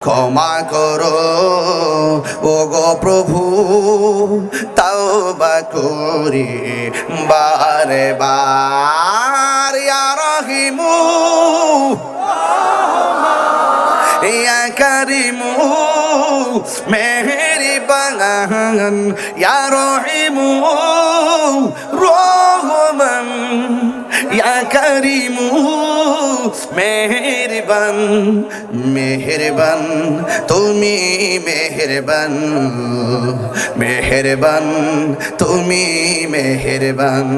ক্ষমা করো ও গো প্রভু, তাওবা করি বারে বার। ইয়া রহিমু ইয়া কারিমু মেহেরবান, ইয়া রহিমু রহমান, ইয়া কারিমু মেহেরবান, মেহেরবান তুমি মেহেরবান, মেহেরবান তুমি মেহেরবান।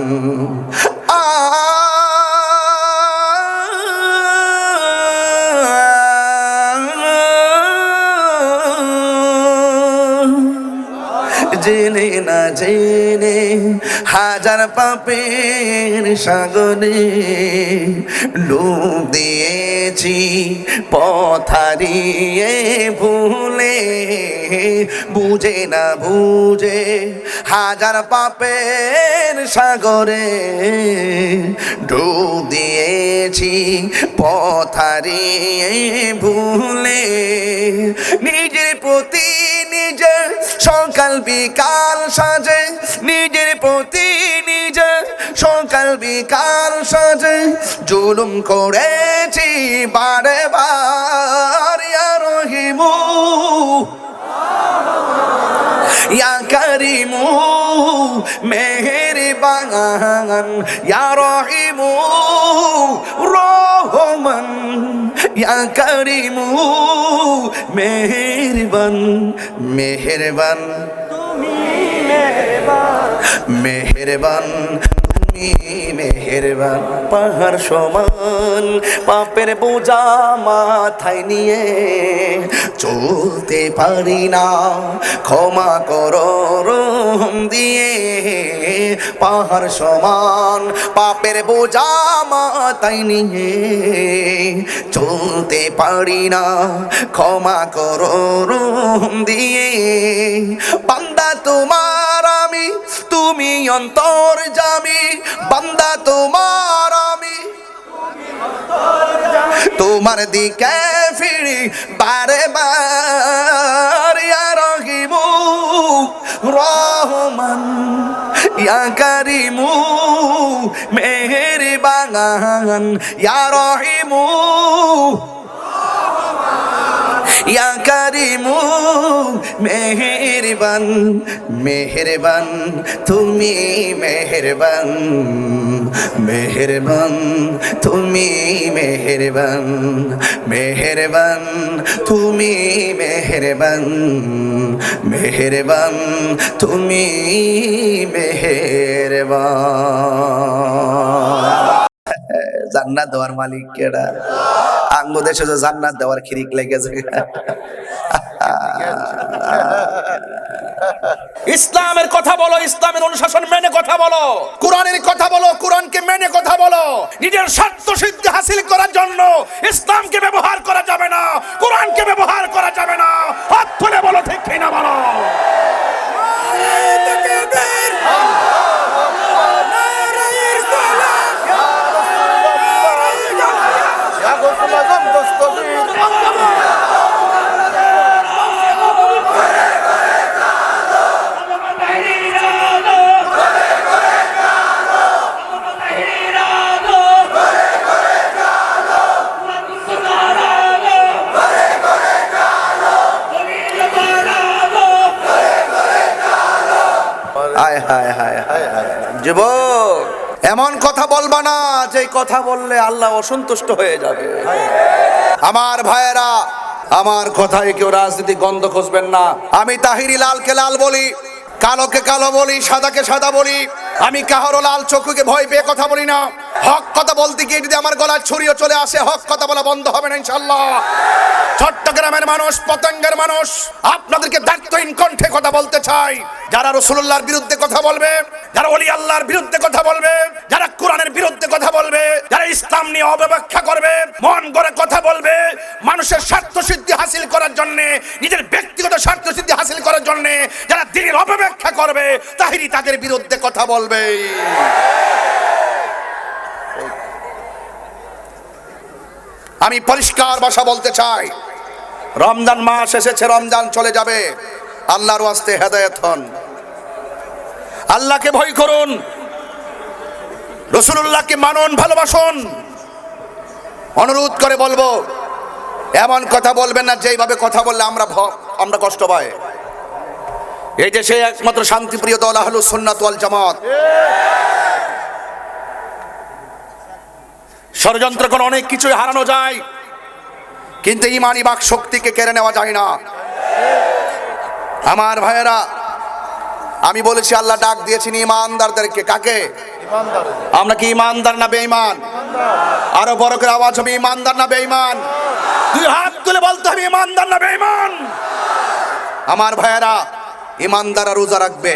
জেনে না জেনে হাজার পাপের সাগরে ডুব দিয়েছি, পথ হারিয়ে ভুলে, বুঝে না বুঝে হাজার পাপের সাগরে ডুব দিয়েছি, পথ হারিয়ে ভুলে। নিজের প্রতি নিজের সকাল বিকাল সাজে, নিজের প্রতি নিজে সকাল বিকাল সাজে জুলুম করেছি বারে বার। ইয়া রহিমু ইয়া কারিমু মেহেরবান, ইয়া রহিমু রহমান, ইয়া কারিমু মেহেরবান, মেহেরবান তুমি মেহেরবান, মেহেরবান তুমি মেহেরবান। পাহাড় সমান পাপের বোঝা মাথায় নিয়ে চলতে পারি না, ক্ষমা করো রহম দিয়ে। পাহাড় সমান পাপের বোঝা মাথায় নিয়ে চলতে পারি না, ক্ষমা করো রহম দিয়ে। বান্দা তোমার আমি, তুমি অন্তর্যামী, বান্দা তোমার আমি, তোমার দিকে ফিরি বারে বার। ইয়া রহিমু রহমান, ইয়া কারিমু মেহেরবান, ইয়া রহিমু ইয়া কারিমু মেহেরবান, মেহেরবান তুমি মেহেরবান, মেহেরবান তুমি মেহেরবান, মেহেরবান তুমি মেহেরবান, মেহেরবান তুমি মেহেরবান। জান্নাত দেওয়ার মালিক কেডা? আঙ্গ দেশে যে জান্নাত দেওয়ার খিরিক লেগেছে। ইসলামের কথা বলো, ইসলামের অনুশাসন মেনে কথা বলো, কোরআনের কথা বলো, কোরআনকে মেনে কথা বলো। নিজের স্বার্থ সিদ্ধি হাসিল করার জন্য ইসলামকে ব্যবহার করা যাবে না, কোরআনকে ব্যবহার করা যাবে না। হাত তুলে বলো ঠিক কিনা বলো। যুবক, এমন কথা বলবা না যে কথা বললে আল্লাহ অসন্তুষ্ট হয়ে যাবে। আমার ভাইয়েরা, আমার কথায় কেউ রাজনীতি গন্ধ খুঁজবেন না। আমি তাহিরি লালকে লাল বলি, কালোকে কালো বলি, সাদাকে সাদা বলি। আমি কাহারও লাল চক্ষুকে ভয় পেয়ে কথা বলি না। হক কথা বলতে গিয়ে যদি আমার গলায় ছুরিও চলে আসে, হক কথা বলা বন্ধ হবে না ইনশাআল্লাহ। চট্টগ্রামের মানুষ, পতেঙ্গের মানুষ, আপনাদেরকে দায়িত্বহীন কণ্ঠে কথা বলতে চাই। যারা রাসূলুল্লাহর বিরুদ্ধে কথা বলবে, যারা ওলি আল্লাহর বিরুদ্ধে কথা বলবে, যারা কোরআনের বিরুদ্ধে কথা বলবে, যারা ইসলাম নিয়ে অপব্যাখ্যা করবে, মন গড়ে কথা বলবে, মানুষের স্বার্থ সিদ্ধি হাসিল করার জন্য, নিজের ব্যক্তিগত স্বার্থ সিদ্ধি হাসিল করার জন্য যারা দ্বীনের অপব্যাখ্যা করবে, তাহিরি তাদের বিরুদ্ধে কথা বলবে। আমি পরিষ্কার ভাষা বলতে চাই, রমজান মাস এসেছে, রমজান চলে যাবে। আল্লাহর ওয়াস্তে হেদায়েত হন, আল্লাহকে ভয় করুন, রাসূলুল্লাহকে মানুন, ভালোবাসুন। অনুরোধ করে বলবো, এমন কথা বলবেন না যেইভাবে কথা বললে আমরা কষ্ট পাই। এই দেশে একমাত্র শান্তিপ্রিয় দল আহলুস সুন্নাত ওয়াল জামাত। ষড়যন্ত্র করে অনেক কিছুই হারানো যায়, কিন্তু ইমানি বাক শক্তিকে কেড়ে নেওয়া যায় না। আমার ভাইয়েরা, আমি বলেছি আল্লাহ ডাক দিয়েছেন ইমানদারদেরকে। কাকে? আমরা কি ইমানদার না বেঈমান? আরো বড় করে আওয়াজ হবে, ইমানদার না বেঈমান? দুই হাত তুলে বলতে হবে, ইমানদার না বেঈমান? আমার ভাইয়েরা, ইমানদাররা রোজা রাখবে,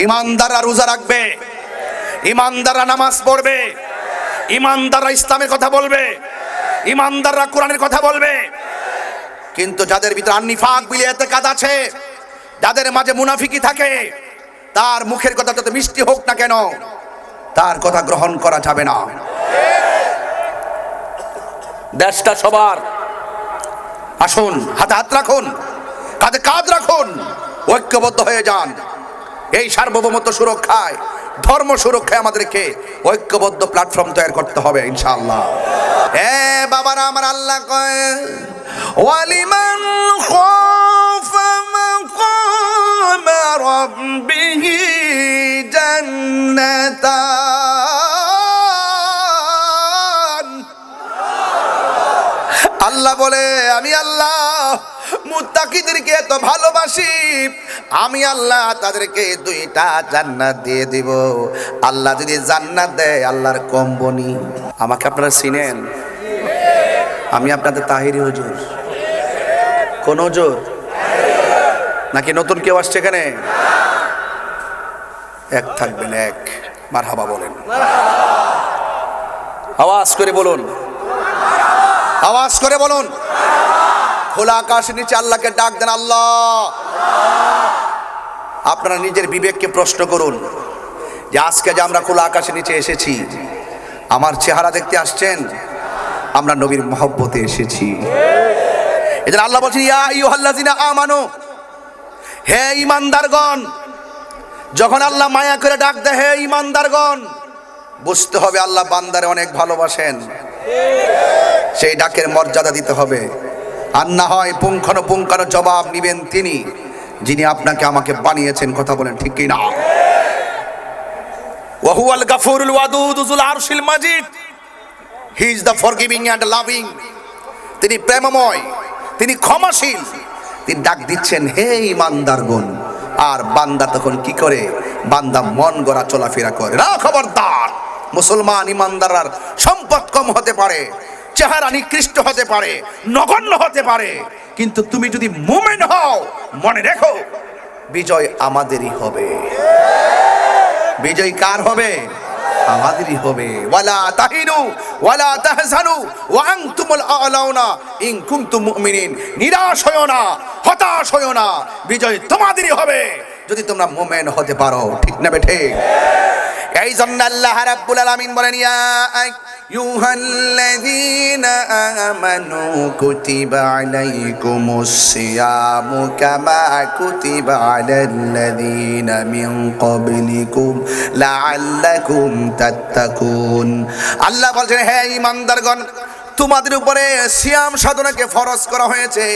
ইমানদাররা রোজা রাখবে, ইমানদাররা নামাজ পড়বে, ইমানদাররা ইসলামের কথা বলবে, ইমানদাররা কোরআনের কথা বলবে। কিন্তু যাদের ভিতরে নিফাক বিলে ইতিকাদ আছে, যাদের মাঝে মুনাফিকি থাকে, তার মুখের কথা যত মিষ্টি হোক না কেন, তার কথা গ্রহণ করা যাবে না। দেশটা সবার। আসুন, হাতে হাত রাখুন, কাঁধে কাঁধ রাখুন, ঐক্যবদ্ধ হয়ে যান। এই সার্বভৌমত্ব সুরক্ষায়, ধর্ম সুরক্ষায় আমাদেরকে ঐক্যবদ্ধ প্ল্যাটফর্ম তৈরি করতে হবে ইনশাআল্লাহ। বাবারা, আমার আল্লাহ কয়, ওয়ালিমান খাফা মাকাম রাব্বিহি জান্নাতান। আল্লাহ বলে, আমি আল্লাহ মুত্তাকিদেরকে এত ভালোবাসি, আমি আল্লাহ তাদেরকে দুইটা জান্নাত দিয়ে দিব। আল্লাহ যদি জান্নাত দেয়, আল্লাহর কম বনি। আমাকে আপনারা চিনেন? আমি আপনাদের তাহিরি হুজুর। কোন হুজুর? নাকি নতুন কেউ আসছে এখানে? এক থাকবেন, এক। মারহাবা বলেন, আওয়াজ করে বলুন, আওয়াজ করে বলুন। খোলা আকাশের নিচে আল্লাহকে ডাক দেন, আল্লাহ। আপনারা নিজের বিবেককে প্রশ্ন করুন যে আজকে যে আমরা খোলা আকাশের নিচে এসেছি, আমার চেহারা দেখতে আসছেন? আমরা নবীর মহব্বতে এসেছি। এজন্য আল্লাহ বলছেন, ইয়া আইয়ুহাল্লাযিনা আমানু, হে ঈমানদারগণ। যখন আল্লাহ মায়া করে ডাক দেয়, হে ঈমানদারগণ, বুঝতে হবে আল্লাহ বান্দারে অনেক ভালোবাসেন। সেই ডাকের মর্যাদা দিতে হবে। আর না হয় পুঙ্খানুপুঙ্খানু জবাব নিবেন তিনি, যিনি আপনাকে আমাকে বানিয়েছেন। কথা বলেন ঠিক কি না? ওয়া হুয়াল গাফুরুল ওয়াদুদ যুল আরশিল মাজিদ। He is the forgiving and loving. তিনি প্রেমময়, তিনি ক্ষমাশীল। তিনি ডাক দিচ্ছেন, হে ঈমানদারগণ। আর বান্দা তখন কি করে? বান্দা মন গড়া চলাফেরা করে না। খবরদার, মুসলমান ঈমানদাররা সম্পদ কম হতে পারে, চেহারা নিকৃষ্ট হতে পারে, নগণ্য হতে পারে, কিন্তু তুমি যদি মুমিন হও, মনে রেখো বিজয় আমাদেরই হবে। বিজয় কার হবে? আমাদেরই হবে। ওয়ালা তাহিনু ওয়ালা তাহজানু ওয়া আনতুমুল আ'লাউনা ইন কুনতুম মুমিনিন। নিরাশ হয়ো না, হতাশ হয়ো না, বিজয় তোমাদেরই হবে যদি তোমরা মুমিন হতে পারো। ঠিক না বেঠে? এই জন্য আল্লাহ রাব্বুল আলামিন বলেন, ইয়া আইয়ুহাল্লাযীনা আমানু কুতিবা আলাইকুমুস সিয়ামু কামা কুতিবা আলাল্লাযীনা মিন ক্বাবলিকুম লাআল্লাকুম তাত্তাকুন। আল্লাহ বলছেন, হে ঈমানদারগণ, তোমাদের উপরে সিয়াম সাধনাকে ফরজ করা হয়েছে,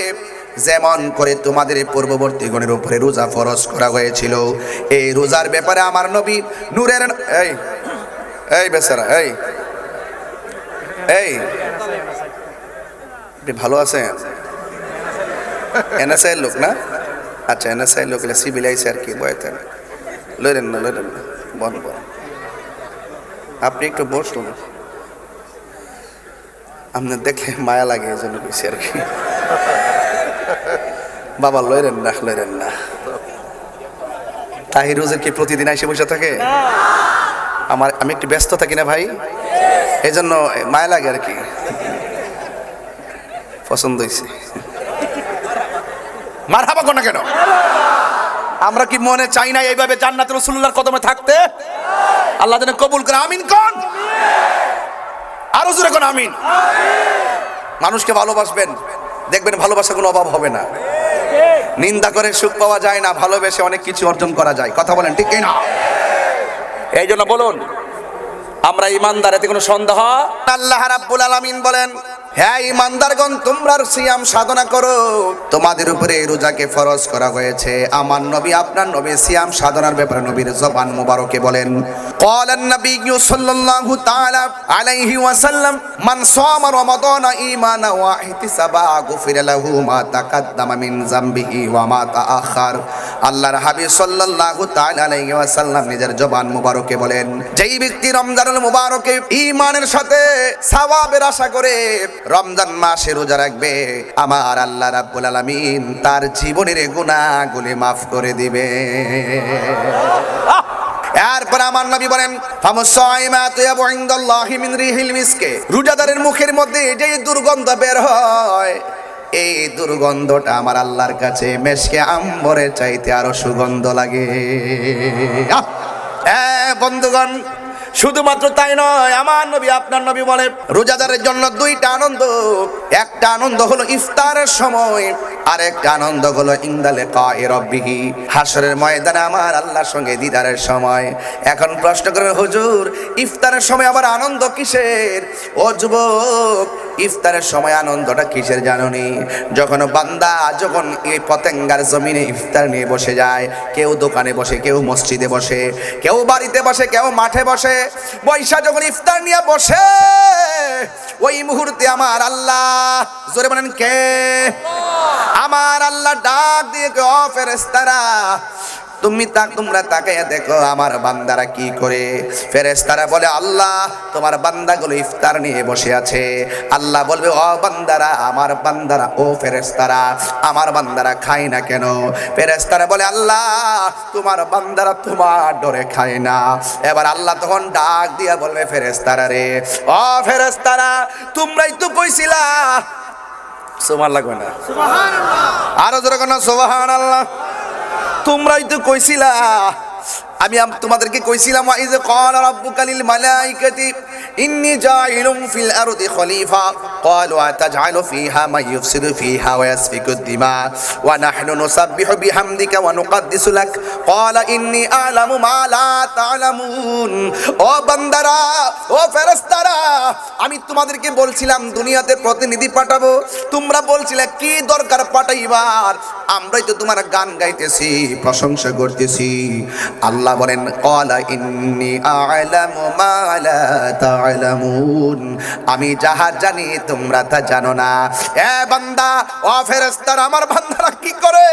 যেমন করে তোমাদের পূর্ববর্তী গণের উপরে রোজা ফরজ করা হয়েছিল। এই রোজার ব্যাপারে আমার নবী নূরের এই বেচারা এই ভালো আছে? এনএসআই লোক না? আচ্ছা, এনএসআই লোক সিভিল আইসি আর কি বয়তেন। লইলেন না বন বন, আপনি একটু বসুন। আপনার দেখে মায়া লাগে, এই জন্য বেশি আর কি। বাবা লইলেন না। তাহির হুজুর কি প্রতিদিন এসে বসে থাকে? আমি একটু ব্যস্ত থাকি না ভাই, এই জন্য মায়া লাগে আর কি। পছন্দ হয়েছে। মারহাবা কোন না কেন? আমরা কি মনে চাই না এইভাবে জান্নাতে রাসূলুল্লাহর কদমে থাকতে? আল্লাহ যেন কবুল করে। আমিন কোন? আরো জোরে কোন আমিন। মানুষকে ভালোবাসবেন, দেখবেন ভালোবাসা কোনো অভাব হবে না। নিন্দা করে সুখ পাওয়া যায় না, ভালোবেসে অনেক কিছু অর্জন করা যায়। কথা বলেন ঠিক কি না? এই জন্য বলুন আমরা ইমানদার, এতে কোনো সন্দেহ। আল্লাহ রাব্বুল আলামিন বলেন, হ্যাঁ ইমানদারগণ, তোমরা সিয়াম সাধনা করো, তোমাদের উপরে রোজাকে ফরজ করা হয়েছে। আমার নবী আপনার নবী সিয়াম সাধনার ব্যাপারে নবীর জবান মুবারকে বলেন, قال النبي صلى الله تعالى عليه وسلم من صام رمضان إيمانا واحتسابا غفر له ما تقدم من ذنبه وما تأخر। আল্লাহর হাবিব সাল্লাল্লাহু তাআলা আলাইহি ওয়াসাল্লাম নিজের জবান মুবারকে বলেন, যেই ব্যক্তি রমজানুল মুবারকে ঈমানের সাথে সওয়াবের আশা করে রমজান মাসে রোজা রাখবে, আমার আল্লাহ রাব্বুল আলামিন তার জীবনের গুনাহগুলি মাফ করে দিবে। এরপর আমার নবী বলেন, ফামুসাইমাতু ইয়াবু ইনদাল্লাহি মিন রিহিল মিসকে, রোজাদারের মুখের মধ্যে যে দুর্গন্ধ বের হয়, এই দুর্গন্ধটা আমার আল্লাহর কাছে মেশকে আম্বরের চাইতে আরো সুগন্ধ লাগে। বন্ধুগণ, শুধুমাত্র তাই নয়, আমার নবী আপনার নবী বলে রোজাদারের জন্য দুইটা আনন্দ। একটা আনন্দ হলো ইফতারের সময়, আর একটা আনন্দ হলো ইনদালে কায়ে রব্বিহি, হাসরের ময়দানে আমার আল্লাহর সঙ্গে দিদারের সময়। এখন প্রশ্ন করেন, হুজুর ইফতারের সময় আবার আনন্দ কিসের? ও যুবক, ইফতারের সময় আনন্দটা কিসের জানোনি? যখন বান্দা যখন এই পতেঙ্গার জমিনে ইফতার নিয়ে বসে যায়, কেউ দোকানে বসে, কেউ মসজিদে বসে, কেউ বাড়িতে বসে, কেউ মাঠে বসে, বৈশা যখন ইফতার নিয়ে বসে, ওই মুহূর্তে আমার আল্লাহ, জোরে বলেন কে? আমার আল্লাহ ডাক দিয়ে কে, ও ফেরেশতারা তোমরা তাকাইয়া দেখো আমার বান্দারা কি করে। ফেরেশতারা বলে, আল্লাহ তোমার বান্দাগুলো ইফতার নিয়ে বসে আছে। আল্লাহ বলবে, ও বান্দারা, আমার বান্দারা, ও ফেরেশতারা আমার বান্দারা খায় না কেন? ফেরেশতারা বলে, আল্লাহ তোমার বান্দারা তোমার ডরে খায় না। এবার আল্লাহ তখন ডাক দিয়া বলবে, ফেরেশতারা রে, ও ফেরেশতারা তোমরাই তো কইছিলা। সুবহান লাগবে না? সুবহানাল্লাহ, আরো জোরে কোন সুবহানাল্লাহ। তোমরাই তো কইছিলা, আমি তোমাদেরকে কইছিলাম, ওয়াইজ ক্বালা রাব্বুকা লিল মালাইকাতি ইন্নী জাইলুম ফিল আরদি খলিফা ক্বালু আতাজআলু ফিহা মান ইউফসিদু ফিহা ওয়া ইয়াসফিকু দিমা ওয়া নাহনু নুসাব্বিহু বিহামদিকা ওয়া নুকদ্দিসু লাক ক্বালা ইন্নী আ'লামু মা লা তা'লামুন। ও বান্দারা, ও ফেরেশতারা, আমি তোমাদেরকে বলছিলাম দুনিয়াতে প্রতিনিধি পাঠাবো, তোমরা বলছিলে কি দরকার পাঠাইবার, আমরাই তো তোমার গান গাইতেছি, প্রশংসা করতেছি। আল্লাহ বলেন, ক্বালা ইন্নী আ'লামু মা লা তা'লামুন, আমি যাহা জানি তোমরা তা জানো না। এ বান্দা, ও ফেরেশতারা আমার বান্দারা কি করে?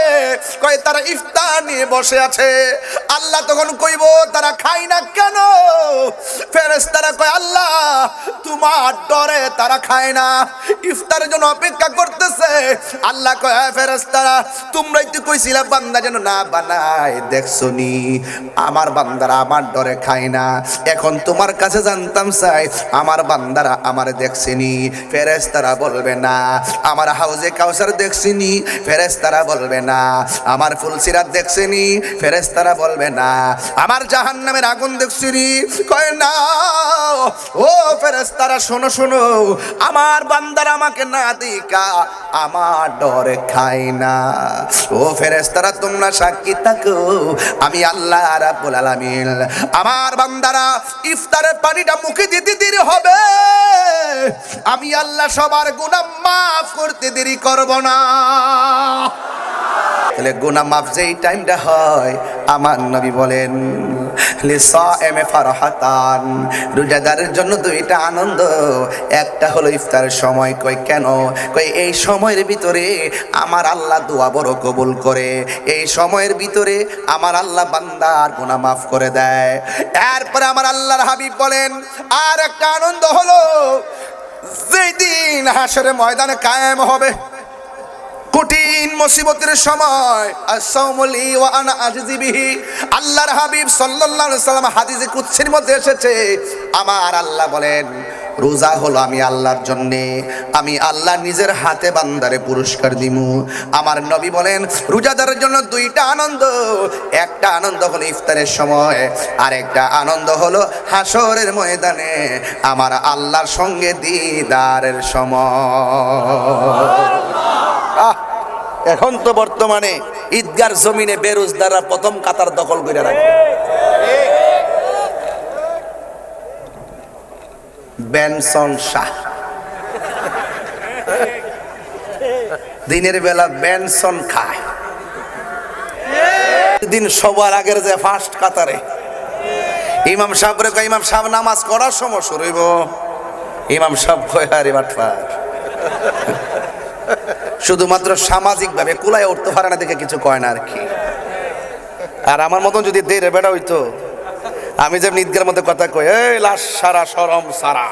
কয় তারা ইফতার নিয়ে বসে আছে। আল্লাহ তখন কইব, তারা খায় না কেন? ফেরেশতারা কয়, আল্লাহ তোমার ডরে তারা খায় না, ইফতারের জন্য অপেক্ষা করতেছে। আল্লাহ কয়, ফেরেশতারা তোমরাই তো কইছিলা বান্দা যেন না বানায়, দেখছনি আমার বান্দারা আমার ডরে খায় না। এখন তোমার কাছে জানতাম চাই, আমার বান্দারা আমার দেখছেনি? ফেরেশতারা বলবে না। আমার হাউজে কাউসার দেখছেনি? ফেরেশতারা বলবে না। আমার ফুলসিরাত দেখছেনি? ফেরেশতারা বলবে না। আমার জাহান্নামের আগুন দেখছেনি? কয় না। ও ফেরেশতারা শোনো শোনো, আমার বান্দারা আমাকে না দেখা আমার ডরে খায় না। ও ফেরেশতারা তোমরা সাক্ষী থাকো, আমি আল্লাহ রাব্বুল আলামিন আমার বান্দারা ইফতারের পানিটা মুখে দিতে দেরি হবে, আমি আল্লাহ সবার গুনাহ মাফ করতে দেরি করব না। তাহলে গুনাহ মাফ যেই টাইমটা হয়, আমার নবী বলেন লিসাইমে ফারহাতান, রোজাদারের জন্য দুইটা আনন্দ। একটা হলো ইফতারের সময়। কই কেন? কই এই সময়ের ভিতরে আমার আল্লাহ দোয়া বড় কবুল করে, এই সময়ের ভিতরে আমার আল্লাহ বান্দার গুনাহ মাফ করে দেয়। এরপরে আমার আল্লাহর হাবিব বলেন আর একটা আনন্দ হলো যেই দিন হাসরের ময়দানে কায়েম হবে কঠিন মুসিবতের সময়, আসসাউমুলি ওয়া আনা আজজি বিহি। আল্লাহর হাবিব সাল্লাল্লাহু আলাইহি সাল্লাম হাদিসে কুদসির মধ্যে এসেছে, আমার আল্লাহ বলেন রোজা হলো আমি আল্লাহর জন্যে, আমি আল্লাহ নিজের হাতে বান্দারে পুরস্কার দিমু। আমার নবী বলেন রোজাদারের জন্য দুইটা আনন্দ, একটা আনন্দ হলো ইফতারের সময়, আর একটা আনন্দ হলো হাসরের ময়দানে আমার আল্লাহর সঙ্গে দিদারের সময়। এখন তো বর্তমানে ঈদগার জমিনে বেরোজদাররা প্রথম কাতার দখল করে রাখে। বেনসন শাহ দিনের বেলা বেনসন খায়, দিন সবার আগের যে ফার্স্ট কাতারে ইমাম সাহেব রে কয়, ইমাম সাহেব নামাজ করার সময় শুরু হইব। ইমাম সাহেব কয় আরে বাটফার, শুধুমাত্র সামাজিক ভাবে কুলায় উঠতে পারে না দেখে কিছু কয় না আর কি। আর আমার মতন যদি দেড় বেড়া হইতো, আমি যেমন ঈদগার মধ্যে কথা কই, এই লাশ সারা শরম সারা,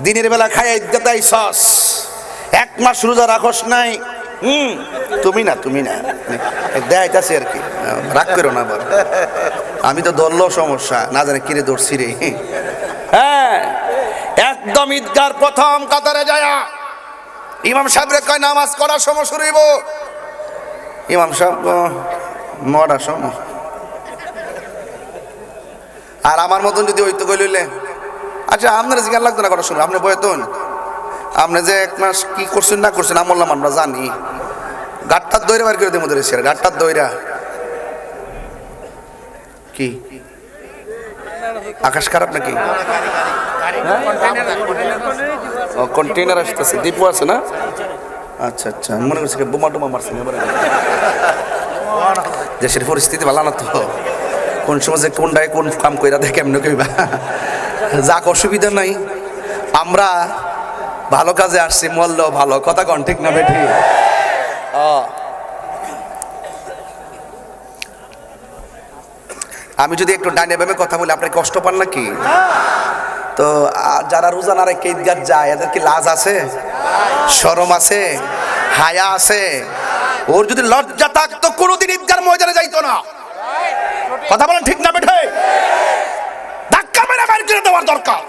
দিনের বেলা খায় ঈদগাতে আইছস, এক মাস রোজা রাখস নাই, তুমি না দেখাইতাছি আর কি, রাগ করো না বল, আমি তো ধরলো সমস্যা না জানে কিরে দৌড়ছি রে। হ্যাঁ, একদম ঈদগার প্রথম কাতারে যায় ইমাম সাহেবরে কয় নামাজ করার সময় শুরু হইব। ইমাম সাহেব 9টার সময়, আর আমার মতন যদি হইতো কইলে, আচ্ছা আপনারা জিজ্ঞাসা লাগতো না কথা শুনুন, আপনি বয়তন আপনি যে এক মাস কি করছেন না করছেন আমলাম আমরা জানি, গাঁটটার দইরা বার করে দেবো ধরে সেরা গাঁটটার দইরা কি আকাশ খারাপ নাকি? কন্টেইনার আসতেছে, দীপু আছে না? আচ্ছা আচ্ছা, মনে করছি বোমা টোমা মারছে। দেশের পরিস্থিতি ভালো না তো, কোন সময় যে কোনটায় কোন কাম কইরা দেখে কেমন কইবা, যাক অসুবিধা নাই, আমরা ভালো কাজে আসছি, মল্ল ভালো কথা কন ঠিক না বেঠি? আমি যদি একটু ডাইনে ভাবে কথা বলি আপনি কষ্ট পান নাকি? তো যারা রোজা না রেখে ঈদগাহ যায় এদের কি লাজ আছে, শরম আছে, হায়া আছে? ওর যদি লজ্জা থাকতো কোনোদিন ঈদগাহর ময়দানে যাইতো না। কথা বলেন ঠিক না বেঠে? ধাক্কা মেরে বের করে দেওয়ার দরকার,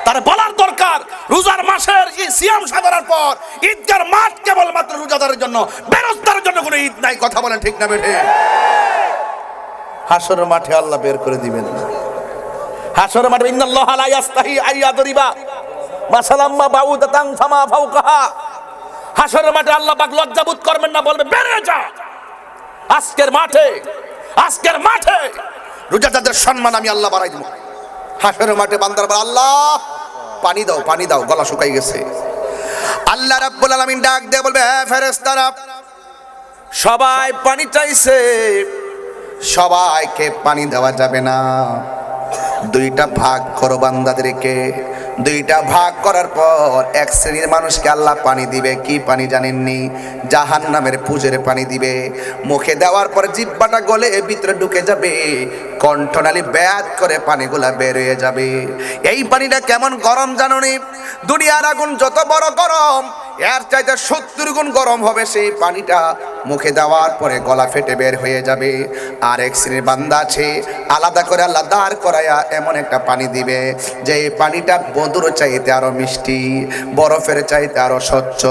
তার বলার দরকার রোজার মাসের সিয়াম সাধনার পর ঈদগাহর মাঠ কেবলমাত্র রোজাদারের জন্য, বেরোজদারের জন্য কোনো ঈদ নাই। কথা বলেন ঠিক না বেঠে? হাসরের মাঠে আল্লাহ বের করে দিবেন, হাসরের মাঠে ইন্নাল্লাহা লা ইয়াস্তাহি আইয়াদরিবা মাসালাম্মা বাউদাতান ফামা ফাওকাহা। হাসরের মাঠে আল্লাহ পাক লজ্জাবোধ করবেন না, বলবে বের হয়ে যা। আজকের মাঠে রোজাদারদের সম্মান আমি আল্লাহ বাড়াই দেব। হাসরের মাঠে বান্দার বলে আল্লাহ পানি দাও, গলা শুকাই গেছে। আল্লাহ রাব্বুল আলামিন ডাক দিয়ে বলবে, হ্যাঁ ফেরেশতারা সবাই পানি চাইছে, সবাইকে পানি দেওয়া যাবে না, দুইটা ভাগ করো বান্দাদেরকে। দুইটা ভাগ করার পর এক শ্রেণীর মানুষকে আল্লাহ পানি দিবে, কি পানি জানেননি? জাহান্নামের পুজোর পানি দিবে। মুখে দেওয়ার পর জিহ্বাটা গলে ভিতরে ঢুকে যাবে, কণ্ঠনালী ব্যাত করে পানিগুলা বের হয়ে যাবে। এই পানিটা কেমন গরম জানোনি? দুনিয়ার আগুন যত বড় গরম, এর চাইতে 70 গুণ গরম হবে সেই পানিটা। মুখে দেওয়ার পরে গলা ফেটে বের হয়ে যাবে। আর এক শ্রেণীর বান্দা আছে আলাদা করে আল্লাহ দাঁড় করায়া এমন একটা পানি দিবে যে পানিটা মধুর চাইতে আরো মিষ্টি, বরফের চাইতে আরো স্বচ্ছ,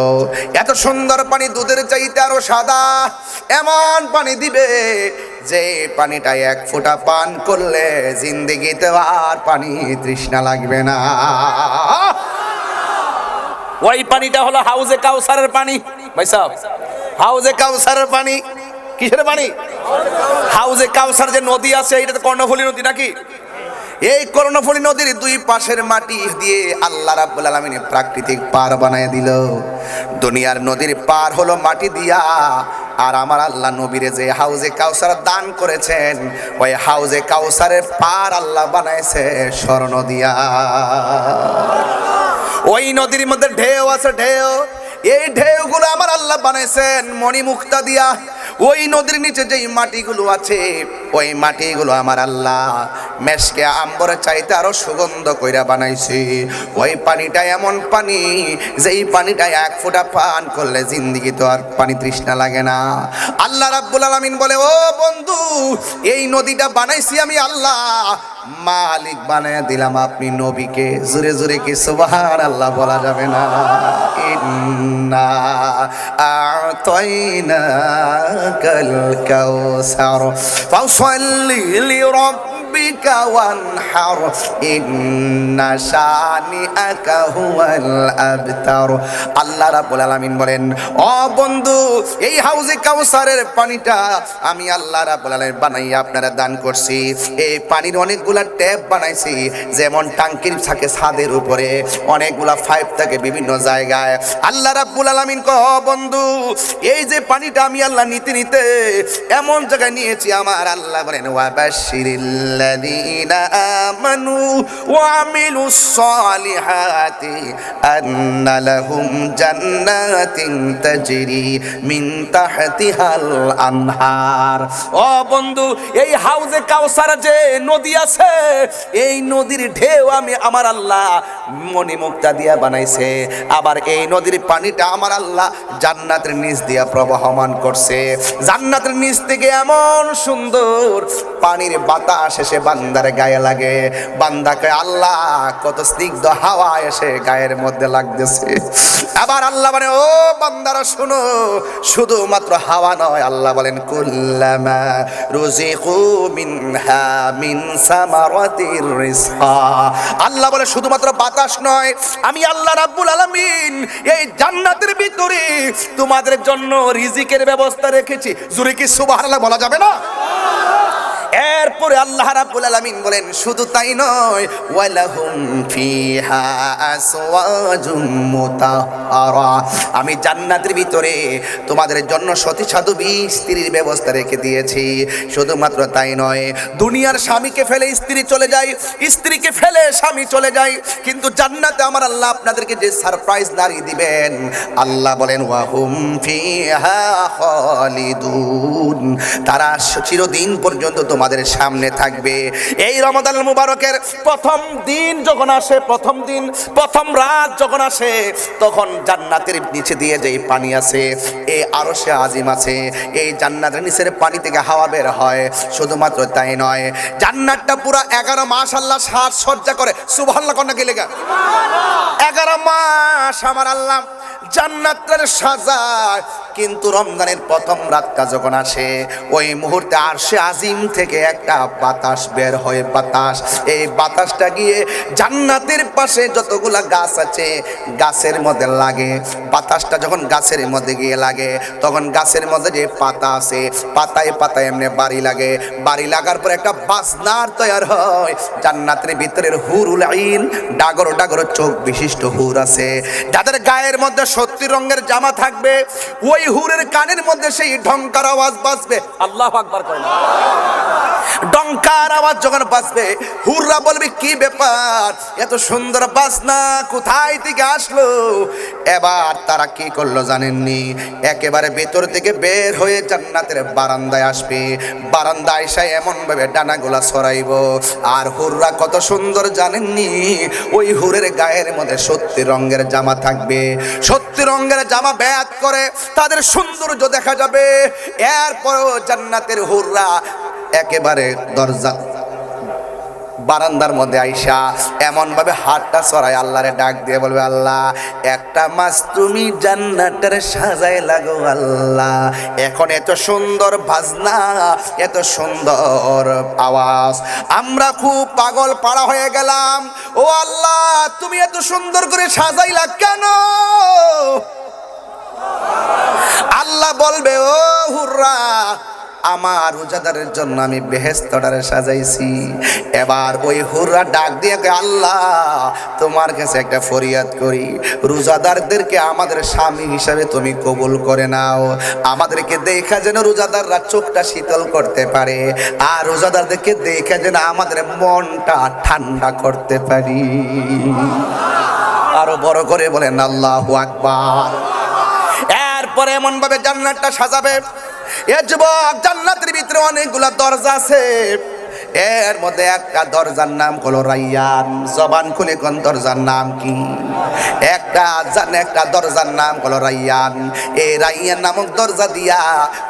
এত সুন্দর পানি দুধের চাইতে আরো সাদা। এমন পানি দিবে যে পানিটা এক ফোঁটা পান করলে জিন্দেগিতে আর পানি তৃষ্ণা লাগবে না। ওই পানিটা হলো হাউজে কাউসারের পানি। ভাই সাহেব, হাউজে কাউসারের পানি কিসের পানি? হাউজে কাউসার যে নদী আছে, এটা তো কর্ণফুলী নদী নাকি? এই কর্ণফুলী নদীর দুই পাশের মাটি দিয়ে আল্লাহ রাব্বুল আলামিন প্রাকৃতিক পার বানায় দিল। দুনিয়ার নদীর পার হলো মাটি দিয়া, আর আমার আল্লাহ নবীরে যে হাউজে কাউসার দান করেছেন, ওই হাউজে কাউসারের পার আল্লাহ বানাইছে স্বর্ণ দিয়া। ওই নদীর মধ্যে ঢেউ আছে, ঢেউ, এই ঢেউগুলো আমার আল্লাহ বানাইছেন মণিমুক্তা দিয়া। ওই নদীর নিচে যেই মাটিগুলো আছে, ওই মাটিগুলো আমার আল্লাহ মেশকে আম্বরের চাইতে আরো সুগন্ধ কইরা বানাইছে। ওই পানিটা এমন পানি, যেই পানিটা এক ফোঁটা পান করলে জিন্দেগি তো আর পানি তৃষ্ণা লাগে না। আল্লাহ রাব্বুল আলামিন বলে, ও বন্ধু, এই নদীটা বানাইছি আমি আল্লাহ, মালিক বানায় দিলাম আপনি নবীকে। জোরে জোরে কি সুবহানাল্লাহ বলা যাবে না? ইন্না আ'তাইনাকাল কাউসার ফাসাল্লি লিরাব্বিকা বিকা ওয়ানহার ইন্না শানিআকা হুয়াল আবতার। আল্লাহ রাব্বুল আলামিন বলেন, ও বন্ধু, এই হাউজে কাউসারের পানিটা আমি আল্লাহ রাব্বুল আলামিন বানাইয়া আপনারা দান করছি। এই পানির অনেকগুলা ট্যাপ বানাইছি, যেমন টাঙ্কির থাকে ছাদের উপরে, অনেকগুলা পাইপ থাকে বিভিন্ন জায়গায়। আল্লাহ রাব্বুল আলামিন কয়, ও বন্ধু, এই যে পানিটা আমি আল্লাহ নিতে নিতে এমন জায়গায় নিয়েছি, আমার আল্লাহ বলেন ওয়াবাশশিরিল্লাযীনা আমানু ওয়া আমিলুস সালিহাতি আন্না লাহুম জান্নাতিন তাজরি মিন তাহতিহাল আনহার। ও বন্ধু, এই হাউজে কাউসার যে নদী আছে, এই নদীর ঢেউ আমি আমার আল্লাহ মণিমুক্তা দিয়া বানাইছে। আবার এই নদীর পানিটা আমার আল্লাহ জান্নাতের নিচ দিয়া প্রবাহমান করছে। জান্নাতের নিচ থেকে এমন সুন্দর পানির বাতাস এসে বান্দার গায়ে লাগে। বান্দাকে আল্লাহ কত স্নিগ্ধ হাওয়া এসে গায়ের মধ্যে লাগতেছে। আবার আল্লাহ বলেন, ও বান্দারা শোনো, শুধুমাত্র হাওয়া নয়, আল্লাহ বলেন কুল্লামা রুজিকু মিনহা মিন সামারাতির রিজকা। আল্লাহ বলে শুধুমাত্র বাতাস নয়, আমি আল্লাহ রাব্বুল আলামিন এই জান্নাতের ভিতরে তোমাদের জন্য রিজিকের ব্যবস্থা রেখেছি। জোরে কি সুবহানাল্লাহ বলা যাবে না? এরপরে আল্লাহ রাব্বুল আলামিন বলেন, শুধু তাই নয়, ওয়ালাহুম ফিহা আসওয়াজুম মুতাহহারা। আমি জান্নাতের ভিতরে তোমাদের জন্য সতী সাধু স্ত্রীর ব্যবস্থা রেখে দিয়েছি। শুধুমাত্র তাই নয়, দুনিয়ার স্বামীকে ফেলে স্ত্রী চলে যায়, স্ত্রীকে ফেলে স্বামী চলে যায়, কিন্তু জান্নাতে আমার আল্লাহ আপনাদেরকে যে সারপ্রাইজ নারী দিবেন, আল্লাহ বলেন ওয়াহুম ফিহা খালিদুন। তারা চিরদিন পর্যন্ত তোমাদের সামনে থাকবে। এই রমাদানুল মুবারকের প্রথম দিন যখন আসে, প্রথম রাত যখন আসে, তখন জান্নাতের নিচে দিয়ে যে পানি আছে, এই আরশে আজিম আছে, এই জান্নাতের নিচের পানি থেকে হাওয়া বের হয়। শুধুমাত্র তাই নয়, জান্নাতটা পুরো 11 মাস আল্লাহ সাজসজ্জা করে। সুবহানাল্লাহ কন্যা কে লেখা 11 মাস আমার আল্লাহ জান্নাতের সাজায়। কিন্তু রমজানের প্রথম রাতটা যখন আসে, ওই মুহূর্তে আরশে আজিম থেকে একটা বাতাস বের হয়। বাতাস, এই বাতাসটা গিয়ে জান্নাতের পাশে যতগুলা গাছ আছে গাছের মধ্যে লাগে। বাতাসটা যখন গাছের মধ্যে গিয়ে লাগে, তখন গাছের মধ্যে যে পাতা আছে, পাতায় পাতায় এমনি বাড়ি লাগে। বাড়ি লাগার পর একটা বাজনার তৈরি হয়। জান্নাতের ভিতরের হুরুল আইন, ডাগর ডাগর চোখ বিশিষ্ট হুর আছে, যাদের গায়ের মধ্যে 70 রঙের জামা থাকবে। ওই হুরের কানের মধ্যে সেই ঢংকার আওয়াজ বাজবে। আল্লাহু আকবার করেন। ডঙ্কার আওয়াজ যখন বাজবে, হুররা বলবে কি ব্যাপার, এত সুন্দর বাজনা কোথায় থেকে আসলো? এবার তারা কি করলো জানেননি? একেবারে ভেতর থেকে বের হয়ে জান্নাতের বারান্দায় আসবে। বারান্দায় এসে এমন ভাবে ডানাগুলা ছড়াইবো। আর হুররা কত সুন্দর জানেননি? ওই হুরের গায়ের মধ্যে 70 রঙের জামা থাকবে। 70 রঙের জামা ব্যাত করে তাদের সৌন্দর্য দেখা যাবে। এরপরও জান্নাতের হুররা একেবারে দরজা বারান্দার মধ্যে আইসা এমন ভাবে হাতটা ছড়ায় আল্লাহরে ডাক দিয়ে বলবে, আল্লাহ একটা মাস তুমি জান্নাতের সাজায় লাগো আল্লাহ। এখন এত সুন্দর বাজনা, এত সুন্দর আওয়াজ, আমরা খুব পাগল পাড়া হয়ে গেলাম। ও আল্লাহ, তুমি এত সুন্দর করে সাজাইলা কেন? আল্লাহ বলবে, ও হুররা, আমার রোজাদারের জন্য আমি বেহেশতটারে সাজাইছি। এবার ওই হুররা ডাক দিয়ে, আল্লাহ তোমার কাছে একটা ফরিয়াদ করি, রোজাদারদেরকে আমাদের স্বামী হিসাবে তুমি কবুল করে নাও। আমাদেরকে দেখা যেন রোজাদাররা চোখটা শীতল করতে পারে, আর রোজাদারদেরকে দেখা যেন আমাদের মনটা ঠান্ডা করতে পারি। আরো বড় করে বলেন আল্লাহু আকবার। এরপরে এমন ভাবে জান্নাতটা সাজাবে। এ যুবক, জান্নাতের ভিতরে অনেকগুলা দরজা আছে। এর মধ্যে একটা দরজার নাম হলো রাইয়ান। জবান খুলে কোন দরজার নাম কি? একটা দরজার নাম হলো রাইয়ান। এই রাইয়ান নামক দরজা দিয়া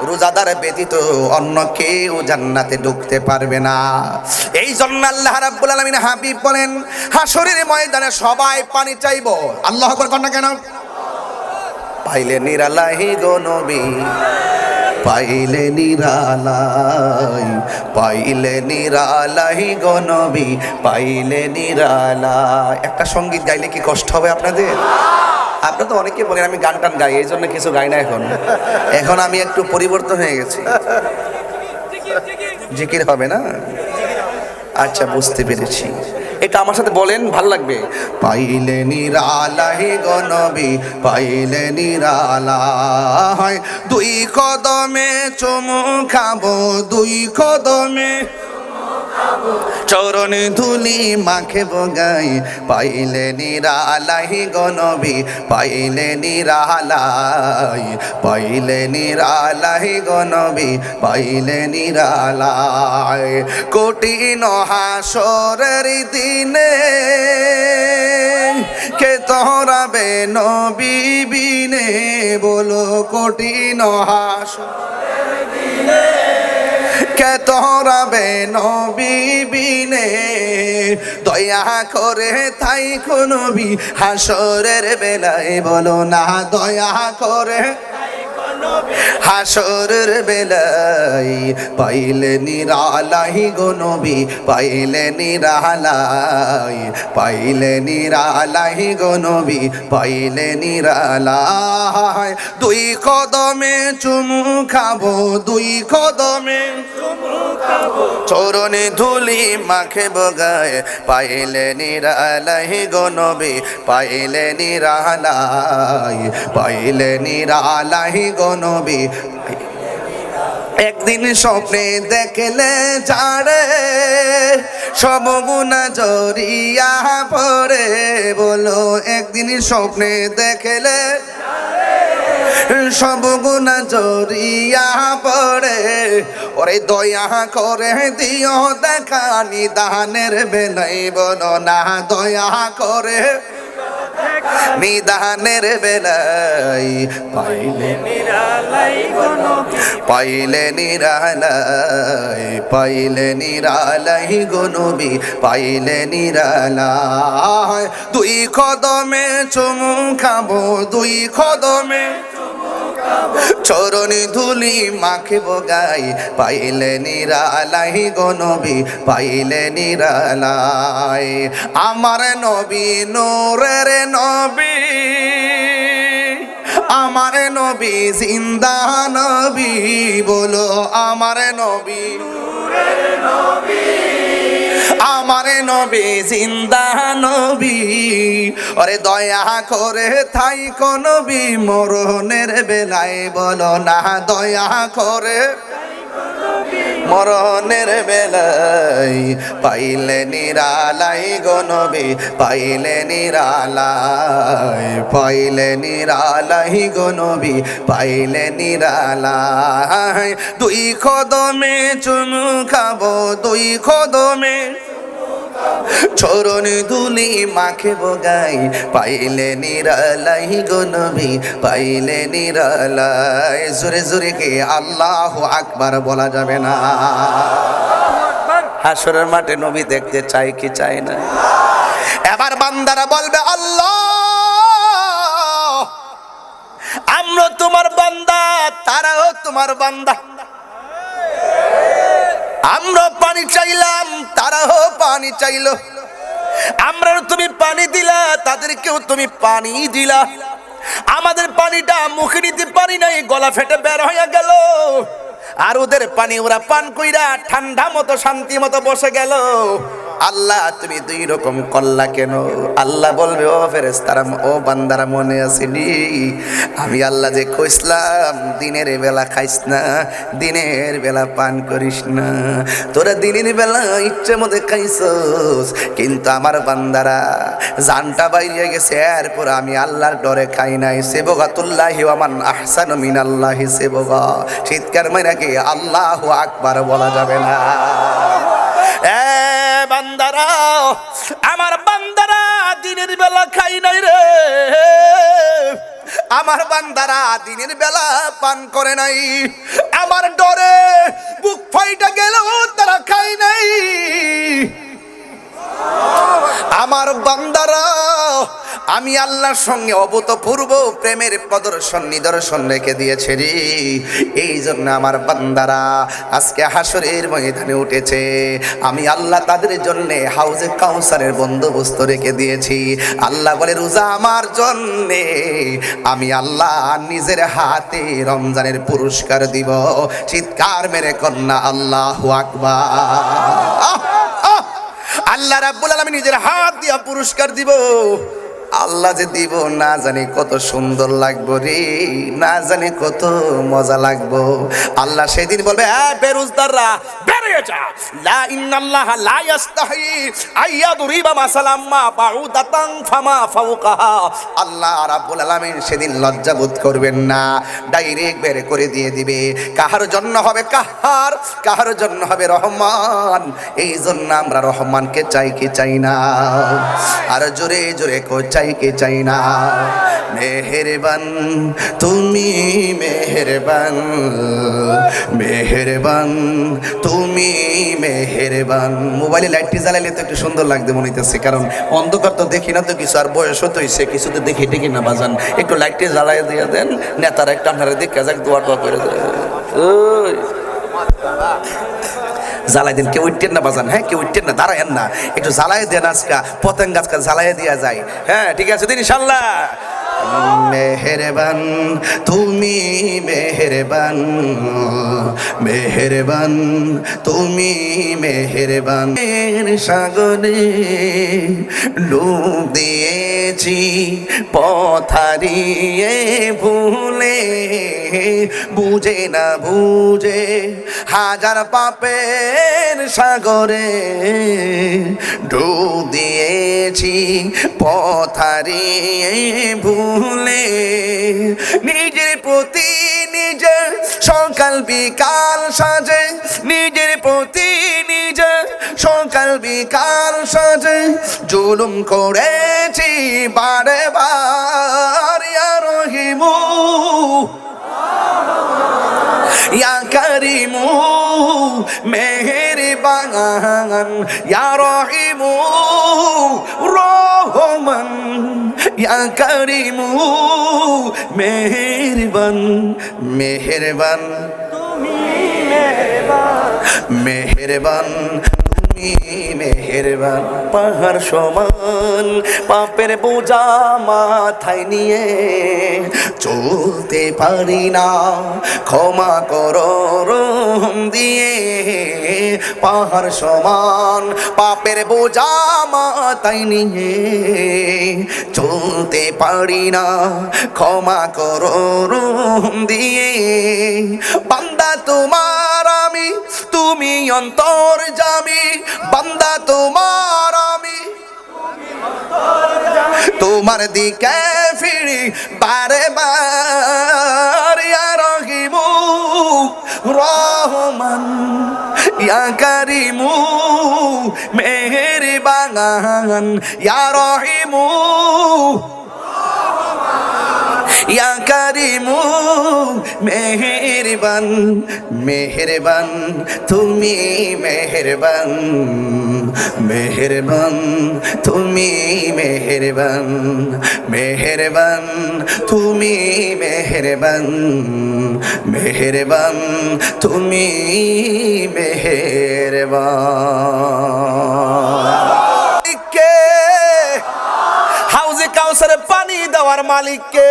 রোজাদার ব্যতীত অন্য কেউ জান্নাতে ঢুকতে পারবে না। এই জন্য আল্লাহ রাব্বুল আলামিন হাবিব বলেন, হাসরের ময়দানে সবাই পানি চাইবো। আল্লাহু আকবার কন্যা কেন? পাইলে নিরালাহি গো নবী, পাইলে নিরালাই, পাইলে নিরালাই গো নবী, পাইলে নিরালাই। একটা সঙ্গীত গাইলে কি কষ্ট হবে আপনাদের? আপনারা তো অনেকে বলেন আমি গান টান গাই, এই জন্য কিছু গাই না। এখন আমি একটু পরিবর্তন হয়ে গেছি। জিকির হবে না? আচ্ছা, বুঝতে পেরেছি। এটা আমার সাথে বলেন, ভাল লাগবে। পাইলে নিরালাই গো নবী, পাইলে নিরালাই, দুই কদমে চুমু খাবো, দুই কদমে চরণ ধুলি মাখে বগাই, পাইলে নিরালাই গো নবী, পাইলে নিরালাই, পাইলে নিরালাই গো নবী, পাইলে নিরালাই। কঠিন হাসরের দিনে কে তোরাবে নবী বিনে, বলো কঠিন হাসরের দিনে কে তোরাবে নবী বিনে, দয়া করে তাই কো নবী হাসরের বেলায়, বলো না দয়া করে হাসরের বেলায়, পাইলে নিরালাই গো নবী, পাইলে নিরালাই, পাইলে নিরালাই গো নবী, পাইলে নিরালাই। দুই কদমে চুমু খাবো, দুই কদমে চরণে ধুলি মাখে বগায়, পাইলে নিরালাই গো নবী, পাইলে নিরালাই, পাইলে নিরালাই গো নবী। একদিন স্বপ্নে দেখলে যারে সব গুনাহ জড়িয়া পড়ে, বলো একদিন স্বপ্নে দেখলে সব গুনাহ জড়িয়া পড়ে, ওরে দয়া করে দিও দেখা নিদানের বেলায়, বলো না দয়া করে নিদানের বেলায়, পাইলে নিরালাই গো নবী, পাইলে নিরালাই, পাইলে নিরালাই গো নবী, পাইলে নিরালাই। দুই কদমে চুমু খাবো, দুই কদমে চরণ ধুলি মাখে বগাই, পাইলে নিরালাই গো নবী, পাইলে নিরালাই। আমার নবী নূরের নবী, আমার নবী জিন্দা নবী, বলো আমার নবী নূরের নবী, আমার নবী জিন্দা নবী, ওরে দয়া করে থাই কো নবী মরণের বেলায়, বলো না দয়া করে মরণের বেলায়, পাইলে নিরালাই গো নবী, পাইলে নিরালাই, পাইলে নিরালাই গো নবী, পাইলে নিরালাই। দুই কদমে চুমু খাবো, দুই কদমে চরণ ধুলি মাখে বগাই, পাইলে নিরালাই গো নবী, পাইলে নিরালাই। জোরে জোরে কে আল্লাহু আকবার বলা যাবে না? হাসরের মাঠে নবী দেখতে চাই কি চাই না? এবার বান্দারা বলবে আল্লাহ আমরা তোমার বান্দা, তারাও তোমার বান্দা, আমরা পানি চাইলাম তারাও পানি চাইলো, আমরা তুমি পানি দিলা তাদেরকেও তুমি পানি দিলা, আমাদের পানিটা মুখে নিতে পারি নাই, গলা ফেটে বের হয়ে গেল, আর ওদের পানি ওরা পান কইরা ঠান্ডা মতো শান্তি মতো বসে গেল। আল্লাহ তুমি দুই রকম করলা কেন? আল্লাহ বলবে ও ফেরেশতারা, ও বান্দারা মনে আসেনি আমি আল্লাহ যে কইছিলাম দিনের বেলা খাইস না, দিনের বেলা পান করিস না, তোরা দিনের বেলা ইচ্ছে মধ্যে খাইছস, কিন্তু আমার বান্দারা জানটা বাইরে গেছে, এরপর আমি আল্লাহর ডরে খাই নাই। সেবগাতুল্লাহি ওয়া মান আহসানু মিনাল্লাহি সেবগা। চিৎকার মাইরা কি আল্লাহু আকবার বলা যাবে না? বান্দারা, আমার বান্দারা দিনের বেলা খাই নাই রে, আমার বান্দারা দিনের বেলা পান করে নাই, আমার ডরে বুক ফাইটা গেল তারা খাই নাই। আমার বান্দারা আমি আল্লাহর সঙ্গে অভূতপূর্ব প্রেমের প্রদর্শন নিদর্শন রেখে দিয়েছে রে। এই জন্য আমার বান্দারা আজকে হাসরের ময়দানে উঠেছে। আমি আল্লাহ তাদের জন্য হাউজে কাউসারের বন্দোবস্ত রেখে দিয়েছি। আল্লাহ বলে রোজা আমার জন্যে, আমি আল্লাহ নিজের হাতে রমজানের পুরস্কার দিব। চিৎকার মেরে কন্যা আল্লাহু আকবার। আল্লাহ রাব্বুল আলামিন নিজের হাত দিয়া পুরস্কার দিব। আল্লাহ যে দিব না জানি কত সুন্দর লাগবো রে, না জানি কত মজা লাগবো। আল্লাহ সেদিন বলবে হ্যাঁ বেরোজদাররা বেরিয়ে যা, লা ইন্নাল্লাহা লা ইস্তাহি আইয়াদরিবা মাসালাম মা বাউদাতান ফামা ফাওকাহা। আল্লাহ রাব্বুল আলামিন সেদিন লজ্জা বোধ করবেন না, ডাইরেক্ট বের করে দিয়ে দিবে। কাহার জন্য হবে কাহার, কাহার জন্য হবে রহমান। এই জন্য আমরা রহমানকে চাই কি চাই না? আর জোরে জোরে কো চাই কি চাই না? মেহেরবান তুমি মেহেরবান, মেহেরবান তুমি মেহেরবান। মোবাইলে লাইটটি জ্বালাইলে তো একটু সুন্দর লাগতে মনে হইতেছে, কারণ অন্ধকার তো দেখি না তো কিছু, আর বয়স তো হইছে কিছু তো দেখি টেকি না বাজান। একটু লাইটটি জ্বালাই দিয়ে দেন, নেতারা একটা আপনারা দেখে যাক দোয়া টোয়া করে দেন। ওই জ্বালাই দেন, কেউ উঠতেন না বাজান, হ্যাঁ কেউ উঠতেন না, দাঁড়ায়েন না, একটু জ্বালাই দেন। আজকা পতঙ্গ আজকা জ্বালাই দেওয়া যায়, হ্যাঁ ঠিক আছে দিন ইনশাল্লাহ। মেহেরবান তুমি মেহেরবান, মেহেরবান তুমি মেহেরবান। সাগরে ডুব দিয়েছি পথ হারিয়ে ভুলে, বুঝে না বুঝে হাজার পাপের সাগরে ডুব দিয়েছি পথ হারিয়ে ভুলে। নিজের প্রতি নিজের সকাল বিকাল সাজে, নিজের প্রতি নিজের সকাল বিকাল সাজে জুলুম করেছি বারে বার। ইয়া রহিমু ইয়া কারিমু মেহেরবান, ইয়া রহিমু রহমান, ইয়া কারিমু মেহেরবান, মেহেরবান তুমি মেহেরবান, মেহেরবান তুমি মেহেরবান। পাহাড় সমান পাপের বোঝা মাথায় নিয়ে চলতে পারি না, ক্ষমা করো রহম দিয়ে। পাহাড় সমান পাপের বোঝা মাথায় নিয়ে চলতে পারি না, ক্ষমা করো রহম দিয়ে। বান্দা তোমার আমি, তুমি অন্তর্যামী, বান্দা তোমার আমি, তোমার দিকে ফিরি বারে বার। ইয়া রহিমু রহমান, ইয়া কারিমু মেহেরবান, ইয়া রহিমু ইয়া কারিমু মেহেরবান, মেহেরবান তুমি মেহেরবান, মেহেরবান তুমি মেহেরবান, মেহেরবান তুমি মেহেরবান, মেহেরবান তুমি মেহেরবান। হাউজে কাউসারে পানি দেওয়ার মালিককে।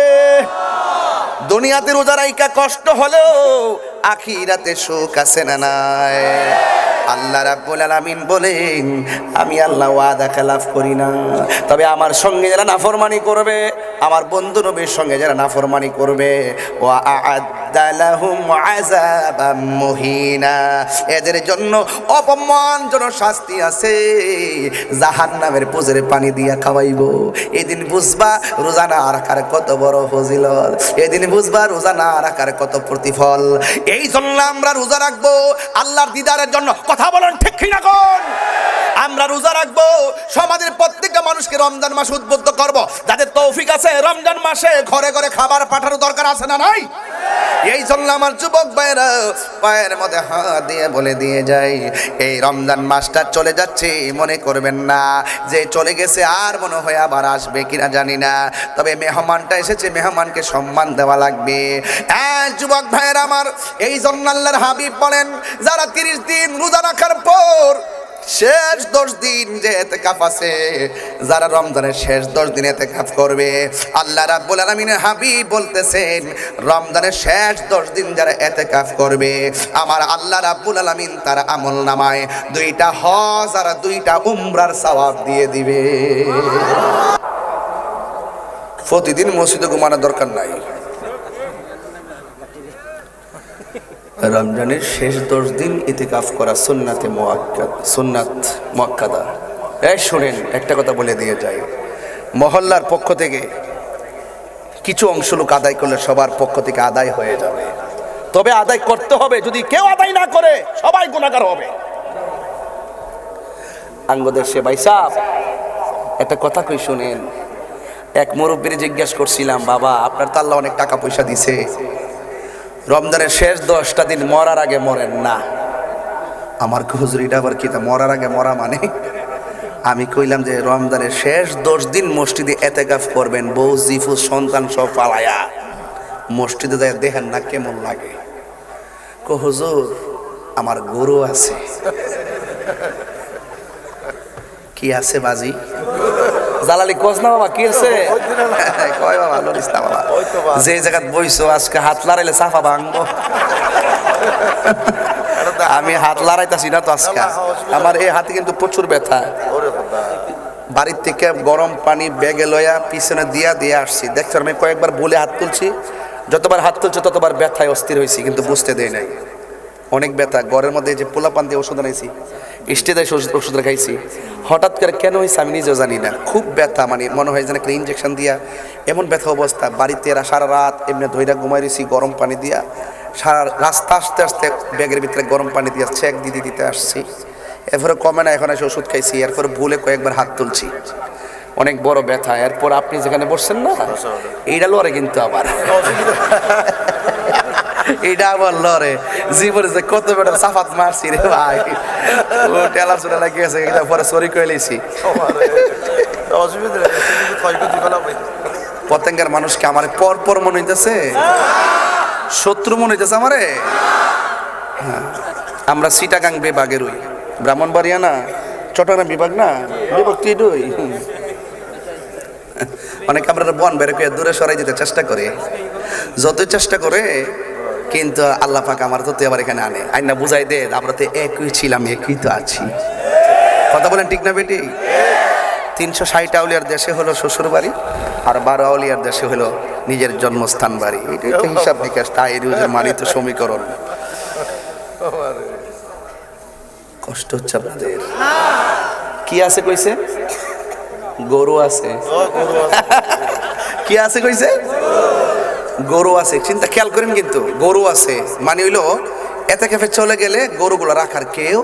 দুনিয়াতে রোজা রাইকা কষ্ট হলেও আখিরাতে সুখ আছে না নাই? আল্লাহ রাব্বুল আলামিন বলেন আমি আল্লাহ ওয়াদা খেলাফ করি না, তবে আমার সঙ্গে যারা নাফরমানি করবে, আমার বন্ধু নবীর সঙ্গে যারা নাফরমানি করবে, ওয়া আ'আদ্দা লাহুম আযাবাম মুহিনা, এদের জন্য অপমানজনক শাস্তি আছে, জাহান্নামের পুজোরে পানি দিয়া খাওয়াইবো। এদিন বুঝবা রোজা না রাখার কত বড় ফজিলত, এদিন বুঝবা রোজা না রাখার কত প্রতিফল। এই জন্য আমরা রোজা রাখবো আল্লাহর দিদারের জন্য। কথা বলেন ঠিক কিনা কোন? আমরা রোজা রাখবো সমাজের প্রত্যেকটা মানুষকে রমজান মাসে উদ্বুদ্ধ করব। যাদের তৌফিক আছে রমজান মাসে ঘরে ঘরে খাবার পাঠানোর দরকার আছে না নাই? এই জন্য আমার যুবক ভাইরা পায়ের মধ্যে হাত দিয়ে বলে দিয়ে যায়, এই রমজান মাসটা চলে যাচ্ছে, মনে করবেন না যে চলে গেছে আর মনে হয় আবার আসবে কিনা জানি না, তবে মেহমানটা এসেছে, মেহমানকে সম্মান দেওয়া লাগবে। যুবক ভাইয়ের আমার, এই জন্য আল্লাহর হাবিব বলেন, যারা 30 দিন রোজা রাখার পর শেষ 10 দিন যে ইতিকাফ আছে, যারা রমজানের শেষ 10 দিন ইতিকাফ করবে, আল্লাহ রাব্বুল আলামিনের হাবিব বলতেছেন, রমজানের শেষ 10 দিন যারা ইতিকাফ করবে, আমার আল্লাহ রাব্বুল আলামিন তার আমলনামায় 2টা হজ আর 2টা উমরার সওয়াব দিয়ে দিবে। প্রতিদিন মসজিদে ঘুমানোর দরকার নাই, রমজানের শেষ 10 দিন ইতিকাফ করা সুন্নাতে মুআক্কাদ, সুন্নাত মুআক্কাদা। এই শুনেন, একটা কথা বলে দিয়ে যাই, মহল্লার পক্ষ থেকে কিছু অংশ লোক আদায় করলে সবার পক্ষ থেকে আদায় হয়ে যাবে, তবে আদায় করতে হবে। যদি কেউ আদায় না করে সবাই গুনাহগার হবে। আঙ্গদেশে ভাই সাহেব একটা কথা কই শুনেন, এক মুরব্বির জিজ্ঞেস করছিলাম, বাবা আপনার তো আল্লাহ অনেক টাকা পয়সা দিছে, রমজানের শেষ 10টা দিন মরার আগে মরেন না। আমার হুজুরিটা আবার কি তা মরার আগে মরা মানে? আমি কইলাম যে রমজানের শেষ 10 দিন মসজিদে ইতিকাফ করবেন, বউ জিফু সন্তান সব পালায়া মসজিদে যায়, দেখেন না কেমন লাগে। হুজুর আমার গরু আছে। কি আছে বাজি? জালালি কোচ না বাবা, কি আছে? কয় বাবা লরিস না বাবা, যে জায়গায় বইছো আজকে হাত লড়াইলে সাফা ভাঙবো। আমি হাত লড়াইতাছি না তো আজকে, আমার এই হাতে কিন্তু প্রচুর ব্যথা। বাড়ির থেকে গরম পানি ব্যাগে লয়া পিছনে দিয়া দিয়ে আসছি, দেখছো আমি কয়েকবার বলে হাত তুলছি, যতবার হাত তুলছি ততবার ব্যথায় অস্থির হয়েছি, কিন্তু বুঝতে দেয় নাই অনেক ব্যথা। ঘরের মধ্যে যে পোলা পান দিয়ে ওষুধ আনাইছি, স্টেজে ওষুধ খাইছি, হঠাৎ করে কেন হয়েছে আমি নিজেও জানি না, খুব ব্যথা, মানে মনে হয় যেন একটা ইঞ্জেকশন দিয়া, এমন ব্যথা অবস্থা। বাড়িতে এরা সারা রাত এমনি ধৈরা ঘুমাই রয়েছি গরম পানি দিয়া, সারা রাস্তা আসতে আসতে ব্যাগের ভিতরে গরম পানি দিয়া চেক দিতে আসছি, এরপরে কমে না, এখন এসে ওষুধ খাইছি, এরপরে ভুলে কয়েকবার হাত তুলছি, অনেক বড় ব্যথা। এরপর আপনি যেখানে বসছেন না, এইটা লড়ে কিন্তু আবার এইটা আবার লড়ে জীবনে যে কত বেটার সাফাত মারছি রে ভাই, ও টেলা চুলা লাগিয়েছে, এটা পরে সরি করে লিছি। পতেঙ্গার মানুষকে আমার পর মনে হইতেছে, শত্রু মনে হইতেছে আমারে। আমরা চিটাগাং বিভাগের ওই ব্রাহ্মণবাড়িয়া না, চট্টগ্রাম বিভাগ না, বিভক্ত এটাই। অনেক আমরা বন বের করে দূরে সরাই দিতে চেষ্টা করে, যতই চেষ্টা করে, কিন্তু আল্লাহ পাক আমার তো আবার এখানে আইনা বুঝাই দে, আমরা তো একই ছিলাম, একই তো আছি। কথা বলেন ঠিক না বেটি? 360 আউলিয়ার দেশে হলো শ্বশুর বাড়ি, আর 12 আউলিয়ার দেশে হলো নিজের জন্মস্থান বাড়ি। এটা তো হিসাব নিকাশ, তাইরুজের মানিত সমীকরণ। কষ্ট হচ্ছে আপনাদের? কি আছে কইছে? গরু আছে। কি আছে কইছে? গরু আছে। চিন্তা খেয়াল করেন, কিন্তু গরু আছে মানে হইলো ইতিকাফে চলে গেলে গরুগুলো রাখার কেউ।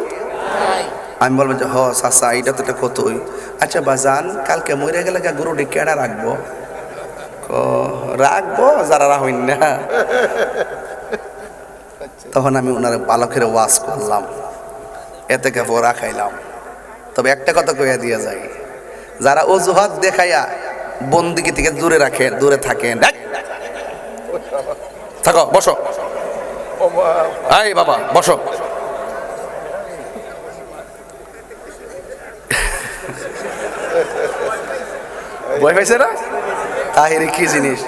আমি বলবো যে হ চাচা এইটা তো একটা কতই, আচ্ছা বাজান কালকে মরে গেলে গরুটি কেডা রাখবো? রাখবো যারা রাখবেন না। তখন আমি ওনার বালকের ওয়াজ করলাম, ইতিকাফে রাখাইলাম। তবে একটা কথা কইয়া দিয়া যায়, যারা অজুহাত দেখাইয়া বন্দিগি থেকে দূরে থাকেন, থাকো বসো, এই বাবা বসো। ভয় পাইছে না? তাহিরি কি জিনিস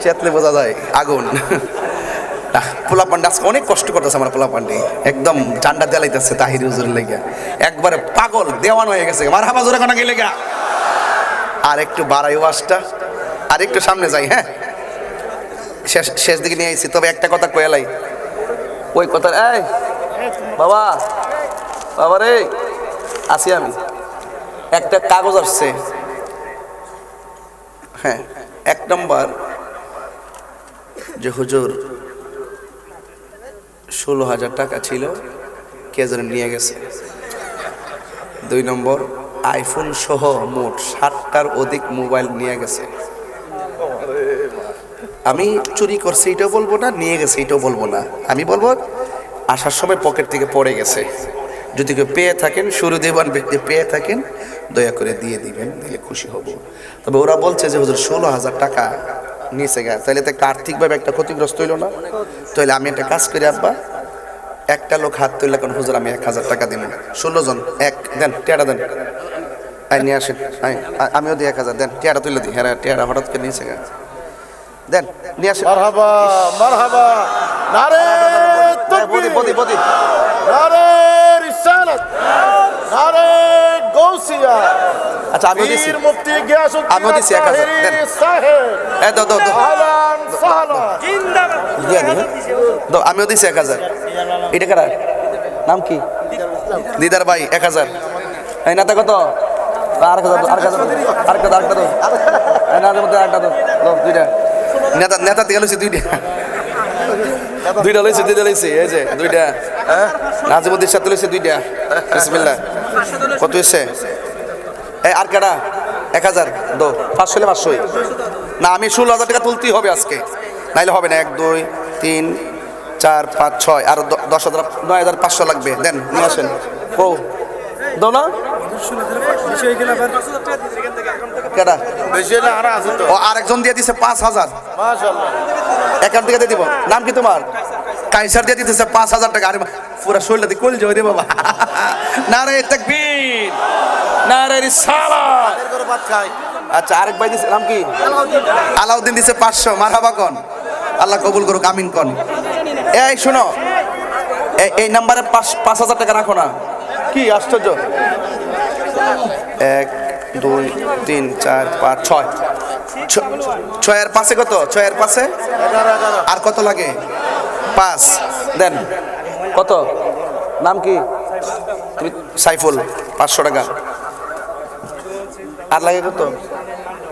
চেতলে বোঝা যায়, আগুন। পোলাপান্ডা আজকে অনেক কষ্ট করতেছে আমার পোলাপান্ডি, একদম চান্ডা দেলাইতেছে তাহিরি হুজুরের লেগে, একবারে পাগল দেওয়ান হয়ে গেছে। মারহাবা জোরে কোনা গেলে গা, আর একটু বাড়াই ওয়াজটা, আর একটু সামনে যাই। হ্যাঁ, শেষ দিকে নিয়ে আইছি। তবে একটা কথা কয়ালাই, ওই কথা, এই বাবা বাবা রে, আসি আমি, একটা কাগজ আসছে। হ্যাঁ, 1 নম্বর যে হুজুর 16,000 টাকা ছিল, কে যেন নিয়ে গেছে। 2 নম্বর আইফোন সহ মোট 60টার অধিক মোবাইল নিয়ে গেছে। আমি চুরি করছি এটাও বলবো না, নিয়ে গেছে এটাও বলবো না। আমি বলবো আসার সময় পকেট থেকে পড়ে গেছে। যদি কেউ পেয়ে থাকেন, সুরদেবান ব্যক্তি পেয়ে থাকেন, দয়া করে দিয়ে দিবেন, দিলে খুশি হব। তবে ওরা বলছে যে হুজুর 16,000 টাকা নিচে গেছে, তাহলে তো একটা আর্থিকভাবে একটা ক্ষতিগ্রস্ত হইল না? তাহলে আমি একটা কাজ করি আব্বা, একটা লোক হাত তুললে কোন হুজুর আমি 1,000 টাকা দিব, 16 জন এক দেন, টিয়াটা দেন, নিয়ে আসেন, আমিও দিই 1,000 দেন, টিয়াটা তুলে দিই। হ্যাঁ টিয়াটা হঠাৎ করে নিচে গেছে, দেন নিয়ে আসেন। মারহাবা মারহাবা, নারে তাকবীর, নারে রিসালাত, নারে গাউসিয়া। আচ্ছা আমিও দিছি, পীর মুফতি গিয়াসউদ্দিন আমিও দিছি 1,000 দেন। সাহেব, এই দাও দাও দাও, আহলান সাহলান, জিন্দাবাদ দিয়া দিন, দাও আমিও দিছি 1,000। এটা কারা নাম কি? দিদার ভাই 1,000। এই নাতা কত? আরেকটা দাও, এই নাতার মধ্যে আরেকটা দাও, দুইটা নেতা নেতা থেকে লইছি, দুইটা লইছি, এই যে দুইটা নাজিমুদ্দিন সাথে লইছি দুইটা। বিসমিল্লাহ। কত হইছে? এই আর কাটা 1,000 দো, 500 হলে 500 না, আমি 16,000 টাকা তুলতেই হবে আজকে, নাইলে হবে না। 1 2 3 4 5 6 আর 10,000, 9,500 লাগবে। দেন নিয়ে আসেন। ও দাও না কেটা বেশি না আর আছে তো। ও আরেকজন দিয়ে দিছে 5,000 মাশাআল্লাহ, এখান থেকে দিয়ে দিব। নাম কি তোমার? কাইসার দিয়ে দিতেছে 5,000 টাকা। আরে পুরা শরীরটা দিয়ে কল যাবে রে বাবা। নারে তাকবীর, নারে রিসালাত। এর করে ভাত খাই। আচ্ছা আরেক ভাই দিছে, নাম কি? আলাউদ্দিন দিছে 500। মারহাবা কোন, আল্লাহ কবুল করুক, আমিন কোন। এই শোনো, এই নাম্বারে 5,000 টাকা রাখো না। কি আশ্চর্য! 1 2 3 4 5 6 6 এর পাশে কত? 6 এর পাশে 11 আর কত লাগে? 5 দেন। কত নাম কি? তুমি সাইফুল, 500 টাকা। আর লাগে কত?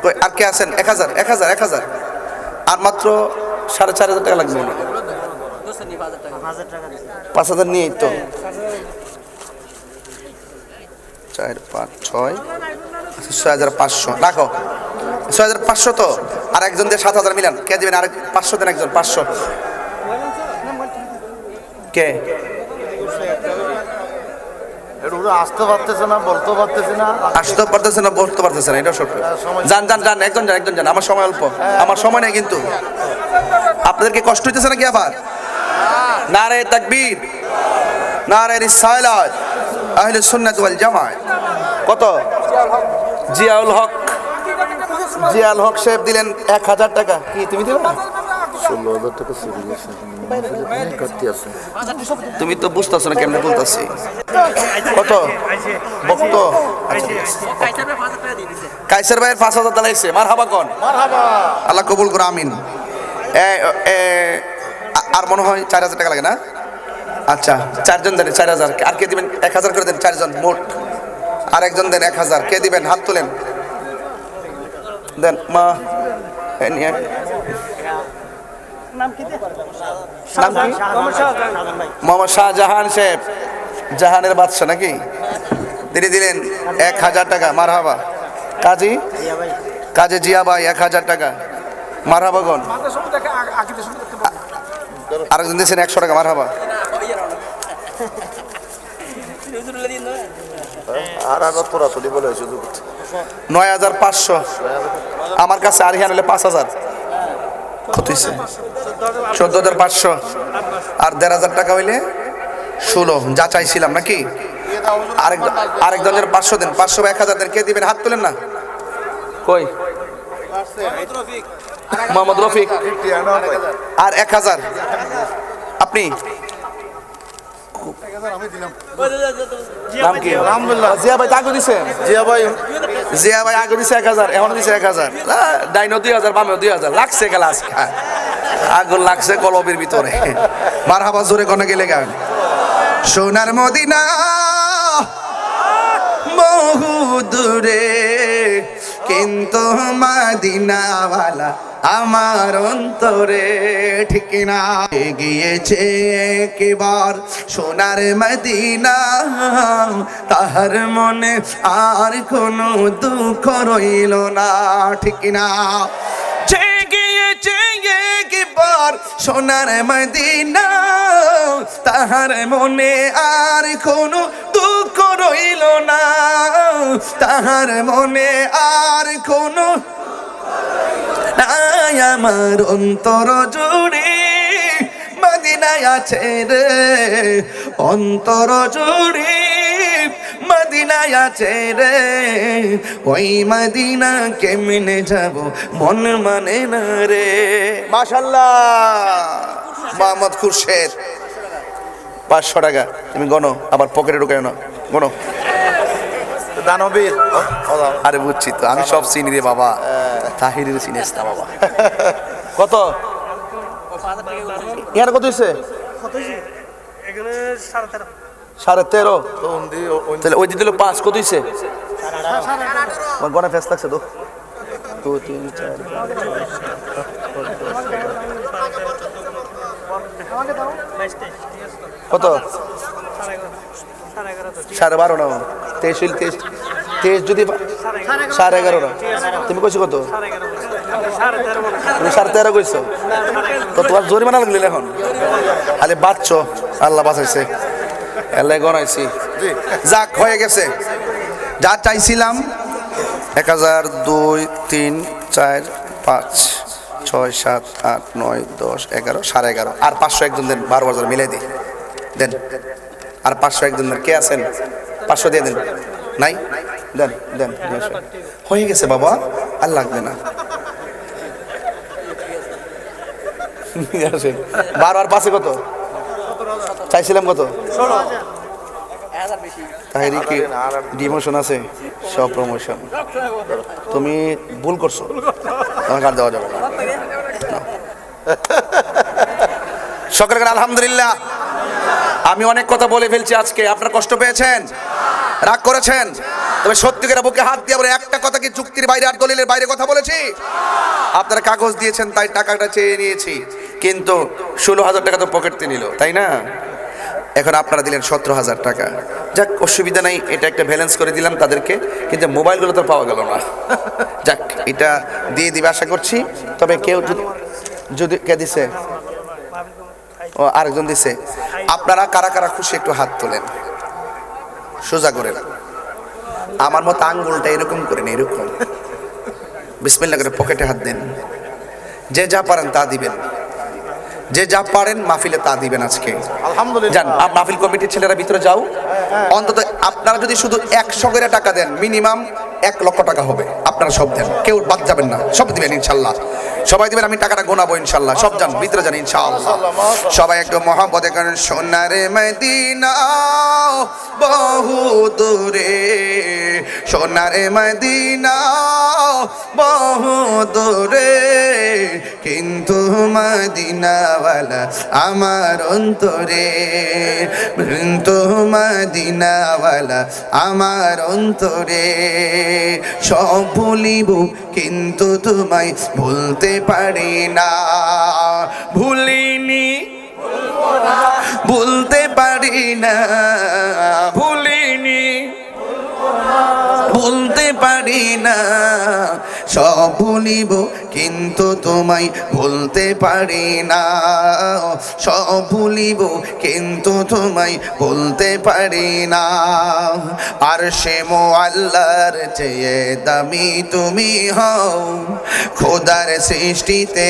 কই আর কে আছেন? 1,000 আর মাত্র 4,500 টাকা লাগবে। 5,000 নিয়ে তো 4 5 6 6,500 রাখো। 6,500 তো, আর একজন দিয়ে 7,000 মিলান। কে দিবেন? আর 500 দেন, একজন 500। কে? এটা আসতে পারতেছে না, বলতে পারতেছে না, আসতে পারতেছে না, বলতে পারতেছে না, এটা সত্য। যান যান যান, একজন যান, আমার সময় অল্প, আমার সময় নেই কিন্তু। আপনাদেরকে কষ্ট হইতেছে নাকি আবার? নারে তাকবীর, নারে রিসালাত, আহলে সুন্নাত ওয়াল জামাত। কত? জিয়াউল হক সাহেব দিলেন 1,000 টাকা। কি তুমি দিবে না? 16,000 টাকা চুরি গেছে, কাটতে আছে। তুমি তো বুঝতেছো না কেমনে বলতেছি। কত বক্ত? কাইসার ভাইয়ের 5,000 দাঁড়াইছে। মারহাবা কোন, মারহাবা, আল্লাহ কবুল করো, আমিন। আর মনে হয় 4,000 টাকা লাগে না? আচ্ছা 4 জন দেন 4,000। আর কে দিবেন? 1,000 করে দেন, 4 জন মোট। আর একজন দেন 1,000। কে দিবেন? হাত তোলেন, দেন। মা নাম কি? মোহাম্মদ শাহজাহান সাহেব, জাহানের বাদশা নাকি? তিনি দিলেন 1,000 টাকা। মারহাবা। কাজী জিয়া ভাই 1,000 টাকা। মারহাবা গন। আরেকজন দিয়েছেন 100 টাকা। মারহাবা। আর আবার তোরাতলি বলে শুধু 9,500। আমার কাছে আরিহান হলে 5,000। কত হয়েছে? 14,500। আর 1,500 টাকা হইলে 16। যা চাইছিলাম নাকি? আরেকজনের 500 দেন, 500 বা 1,000 দেন। কে দিবেন? হাত তুলেন না। কই? মোহাম্মদ রফিক। আর 1,000 আপনি। নাম কি? আলহামদুলিল্লাহ। জিয়া ভাই আগে দিছেন? জিয়া ভাই আগে দিছে 1,000, এখন দিছে 1,000। ডাইনো 2,000, বামেও 2,000 লাগছে। গেলাস আগুন লাগছে কলবের ভিতরে। মারহাবা জোরে কোনে গেলে গান। সোনার মদিনা বহু দূরে, কিন্তু মদিনাওয়ালা আমার অন্তরে। ঠিক না? গিয়েছে একবার সোনার মদিনা, তাহার মনে আর কোনো দুঃখ রইল না। ঠিক না? যে গিয়েছে চেয়ে একবার সোনার মদিনা, তাহার মনে আর কোনো দুঃখ রইল না, তাহার মনে আর কোনো নাই, আমার অন্তর জুড়ে মদিনায় আছে রে, অন্তর জুড়ে মদিনায় আছে রে, ওই মদিনা কেমনে যাব মন মানে না রে। মাশাআল্লাহ, মোহাম্মদ খুরশেদ 500 টাকা তুমি গনো, আবার পকেটে ঢুকায় না, গনো। দানবীর আরে বুঝছি তো, আমি সব চিনি রে বাবা, তাহিরের চিনিস না বাবা। কত ইয়ার কত হয়েছে? 13.5। তাহলে ওই দিল 5, কত হয়েছে? গনে ফেস লাগছে তো 2 3 4 কত? 12.5 না 23 যদি 11.5 না, তুমি কইছো কত? তুমি 13.5 কইছো তো, তোমার জরিমানা লাগলে এখন আরে বাচ্চ, আল্লাহ বাঁচাইছে, আল্লাহ গনাইছি, যাক হয়ে গেছে। যা চাইছিলাম 1000 2 3 4 5 6 7 8 9 10 11 11.5 আর 500 একজন দেন, 12 মিলাই দিই, দেন আর 500 একজন দেন। কে আছেন? 500 দিয়ে দেন। নাই? দেন দেন, হয়ে গেছে বাবা, আর লাগবে না। 12 আর 5 কত চাইছিলাম? কত? তাহিরি কি ডিমোশন আছে? সব প্রমোশন। তুমি ভুল করছো, তোমাকে আর দেওয়া যাবে না। সকলকে আলহামদুলিল্লাহ। আমি অনেক কথা বলে ফেলছি আজকে, আপনারা কষ্ট পেয়েছেন, রাগ করেছেন, তবে সত্যিকার বুকে হাত দিয়ে বলে একটা কথা কি যুক্তির বাইরে আর দলিলের বাইরে কথা বলেছি? আপনারা কাগজ দিয়েছেন তাই টাকাটা চেয়ে নিয়েছি, কিন্তু 16,000 টাকা তো পকেটতে নিল, তাই না? এখন আপনারা দিলেন 17,000 টাকা, যাক অসুবিধা নাই, এটা একটা ব্যালেন্স করে দিলাম তাদেরকে, কিন্তু মোবাইলগুলো তো পাওয়া গেল না। যাক, এটা দিয়ে দিবে আশা করছি। তবে কেউ যদি কে দিছে? ও আরেকজন দিছে। আপনারা কারা কারা খুশি একটু হাত তোলেন, সোজা করে। আমার মতো আঙ্গুলটা এরকম করে না, এরকম বিসমিল্লাহ করে পকেটে হাত দেন। যে যা পারেন তা দিবেন, যে যা পারেন মাহফিলে তা দিবেন আজকে। আলহামদুলিল্লাহ। যান, মাহফিল কমিটির ছেলেরা ভিতরে যাও। অন্তত আপনারা যদি শুধু 100 করে টাকা দেন, মিনিমাম 1 লক্ষ টাকা হবে। আপনারা সব দেন, কেউ বাদ যাবেন না, সব দিবেন ইনশাল্লাহ, সবাই দিবেন। আমি টাকাটা গোনাবো ইনশাল্লাহ, সব যান ভিতরে যান ইনশাআল্লাহ। সবাই একটু মহব্বতে করেন। সোনারে মদিনা বহু দূরে, সোনারে মদিনা বহু দূরে, কিন্তু মদিনাওয়ালা আমার অন্তরে, কিন্তু মদিনাওয়ালা আমার অন্তরে। সব ভুলিব কিন্তু তোমায় ভুলতে পারি না, ভুলিনি ভুলতে পারি না, ভুলিনি ভুলতে পারি না। সব ভুলিব কিন্তু তোমায় ভুলতে পারি না, সব ভুলিব কিন্তু তোমায় ভুলতে পারি না। আর সে মোআল্লার চেয়ে দামি তুমি হও, খোদার সৃষ্টিতে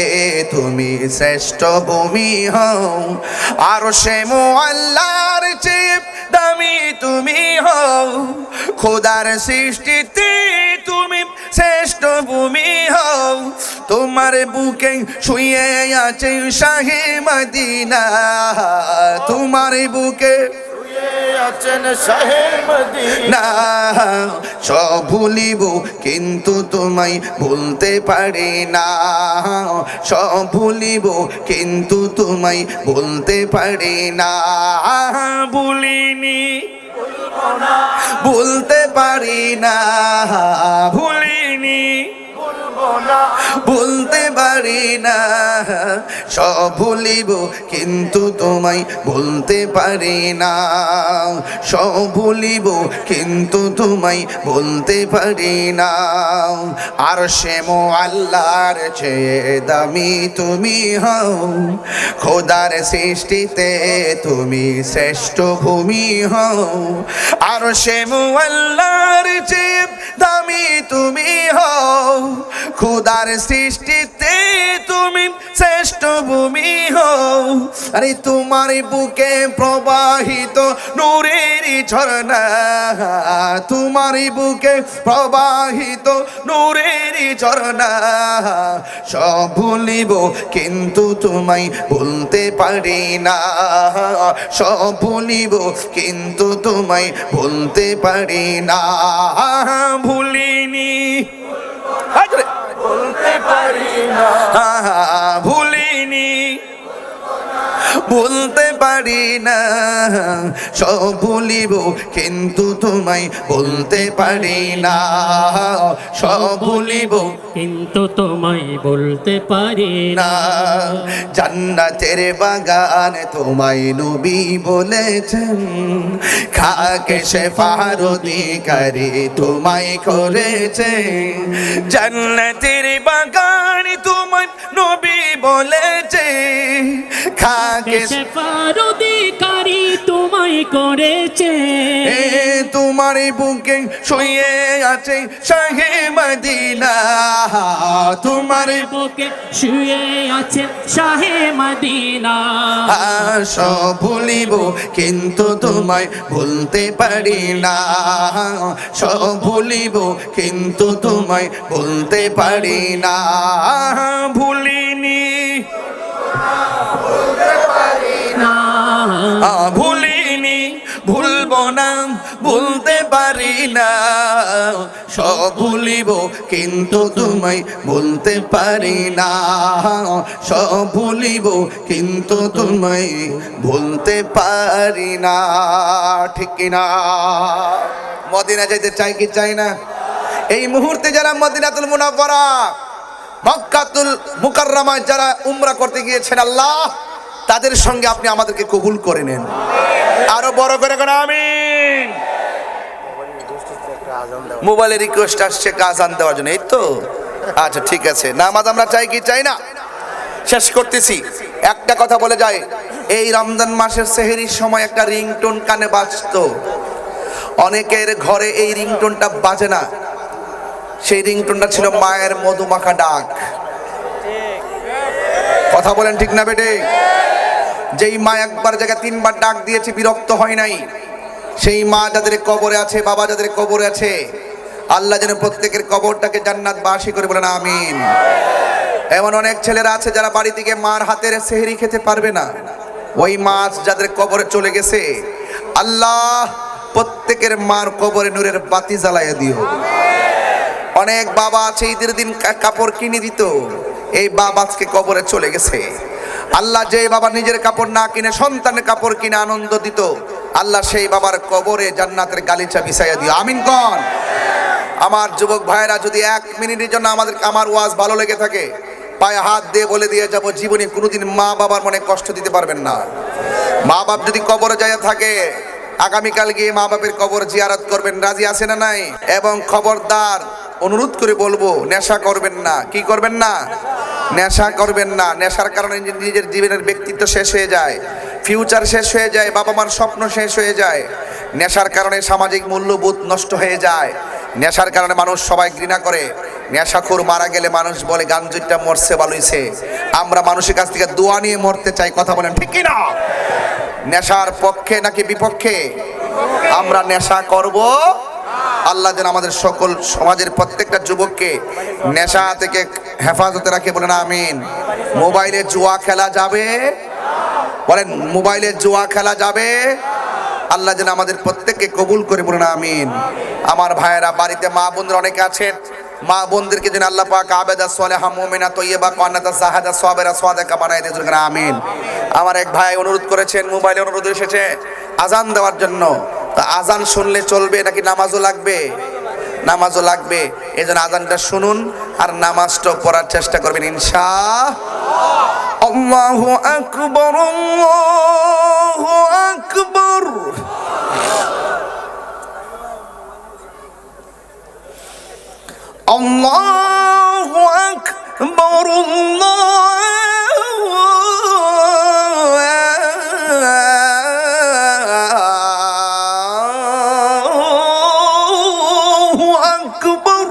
তুমি শ্রেষ্ঠ ভূমি হও। আর সে মোআল্লার চেয়ে দামি তুমি হও, খোদার সৃষ্টিতে তুমি শ্রেষ্ঠ ভূমি হও। তোমার বুকে শুয়ে আছে শাহে মদিনা, তোমার বুকে আছেন শাহে মদিনা। সব ভুলিব কিন্তু তোমায় ভুলতে পারি না, সব ভুলিব কিন্তু তোমায় ভুলতে পারি না। ভুলিনি ভুলতে পারি না, ভুলিনি না, ভুলতে পারি না, সব ভুলিব কিন্তু তোমায় ভুলতে পারি না, সব ভুলিব কিন্তু তোমায় ভুলতে পারি না। আর সে আল্লাহর চেয়ে দামি তুমি হও, খোদার সৃষ্টিতে তুমি শ্রেষ্ঠ ভূমি হও। আর সে আল্লাহর চেয়ে দামি তুমি হও, খোদার সৃষ্টিতে তুমি শ্রেষ্ঠ ভূমি হও। আরে তোমার বুকে প্রবাহিত নূরের ঝর্ণা, তোমার বুকে প্রবাহিত নূরের ঝর্ণা, সব ভুলিব কিন্তু তোমায় ভুলতে পারি না, সব ভুলিব কিন্তু তোমায় ভুলতে পারি না। ভুলিনি, ভুলতে পারি না, ভুলিনি, ভুলতে পারি না, সব ভুলিব কিন্তু তোমায় ভুলতে পারি না, সব ভুলিব কিন্তু তোমায় বলতে পারি না। জান্নাতের বাগান তোমায় নবী বলেছেন, খাকে শেফার অধিকারী তোমায় করেছে। জান্নাতের বাগান তোমায় নবী বলেছে, খাকে শেফার অধিকারী তোমায় করেছে। তোমার বুকে শুয়ে আছে শাহে মদিনা, তোমার বুকে শুয়ে আছে শাহে মদিনা। সব ভুলিব কিন্তু তোমায় ভুলতে পারি না, সব ভুলিব কিন্তু তোমায় ভুলতে পারি না। ভুলিনি, না ভুলিনি, ভুলবো না, ভুলতে পারি না, সব ভুলিব কিন্তু তোমায় ভুলতে পারি না, সব ভুলিব কিন্তু তোমায় ভুলতে পারি না। ঠিক কিনা? মদিনা যেতে চাই কি চাই না? এই মুহূর্তে যারা মদিনাতুল মুনাওয়ারা মক্কাতুল মুকাররমায় যারা উমরা করতে গিয়েছেন, আল্লাহ তাদের সঙ্গে আপনি আমাদেরকে কবুল করে নেন। আরো বড় করে কোন আমিন। মোবাইলে রিকোয়েস্ট আসছে আজান দেওয়ার জন্য, এই তো আচ্ছা ঠিক আছে। নামাজ আমরা চাই কি চাই না? শেষ করতেছি, একটা কথা বলে যায়, এই রমজান মাসের সেহরির সময় একটা রিংটোন কানে বাজতো, অনেকের ঘরে এই রিংটোনটা বাজে না। সেই রিংটোনটা ছিল মায়ের মধুমাখা ডাক। কথা বলেন ঠিক না বেটে? যেই মা একবার জায়গায় তিনবার ডাক দিয়েছে, বিরক্ত হয় নাই, সেই মা যাদের কবরে আছে, বাবা যাদের কবরে আছে, আল্লাহ যেন প্রত্যেকের কবরটাকে জান্নাতবাসী করে, বলেন আমিন। এমন অনেক ছেলেরা আছে যারা বাড়ি থেকে মার হাতের সেহরি খেতে পারবে না, ওই মাছ যাদের কবরে চলে গেছে, আল্লাহ প্রত্যেকের মার কবরে নূরের বাতি জ্বালাইয়া দিও। অনেক বাবা আছে ঈদের দিন কাপড় কিনে দিত, এই বাবা আজকে কবরে চলে গেছে। আল্লাহ যে বাবা নিজের কাপড় না কিনে সন্তানের কাপড় কিনে আনন্দ দিত, আল্লাহ সেই বাবার কবরে জান্নাতের গালিচা বিছাইয়া দিও, আমিন কোন? আমার যুবক ভাইরা, যদি 1 মিনিটের জন্য আমার ওয়াজ ভালো লেগে থাকে, পায়ে হাত দিয়ে বলে দিয়ে যাব, জীবনে কোনোদিন মা বাবার মনে কষ্ট দিতে পারবেন না। মা বাপ যদি কবরে যায় থাকে, আগামীকাল গিয়ে মা বাপের কবর জিয়ারত করবেন, রাজি আছে না নাই? এবং খবরদার অনুরোধ করে বলবো, নেশা করবেন না। কি করবেন না? নেশা করবেন না। নেশার কারণে নিজের জীবনের ব্যক্তিত্ব শেষ হয়ে যায়, ফিউচার শেষ হয়ে যায়, বাবা মার স্বপ্ন শেষ হয়ে যায়। নেশার কারণে সামাজিক মূল্যবোধ নষ্ট হয়ে যায়। নেশার কারণে মানুষ সবাই ঘৃণা করে। নেশাখোর মারা গেলে মানুষ বলে গাঞ্জুরটা মরছে ভালোইছে। আমরা মানুষের কাছ থেকে দোয়া নিয়ে মরতে চাই। কথা বলেন ঠিক কি না? নেশার পক্ষে নাকি বিপক্ষে? আমরা নেশা করব। আল্লাহ যেন আমাদের সকল সমাজের প্রত্যেকটা যুবককে নেশা থেকে হেফাজতে রাখে, বলেন আমিন। মোবাইলে জুয়া খেলা যাবে? বলেন মোবাইলে জুয়া খেলা যাবে? আল্লাহ যেন আমাদের প্রত্যেককে কবুল করে, বলেন আমিন। আমার ভাইয়েরা, বাড়িতে মা বোনদের অনেকে আছেন, মা বোনদেরকে যেন আল্লাহ পাক আবেদা সালেহা মুমিনা তয়্যিবা কান্নাতা সাহাদা সাবিরা সাদিকা বানায় দিয়েছেন, আমিন। আমার এক ভাই অনুরোধ করেছেন, মোবাইলে অনুরোধ এসেছে আজান দেওয়ার জন্য। তা আজান শুনলে চলবে নাকি নামাজও লাগবে? নামাজও লাগবে। এই জন্য আজানটা শুনুন আর নামাজটাও পড়ার চেষ্টা করবেন ইনশাআল্লাহ। আল্লাহু আকবার, আল্লাহু আকবার। আল্লাহু আকবার, আল্লাহু আকবার।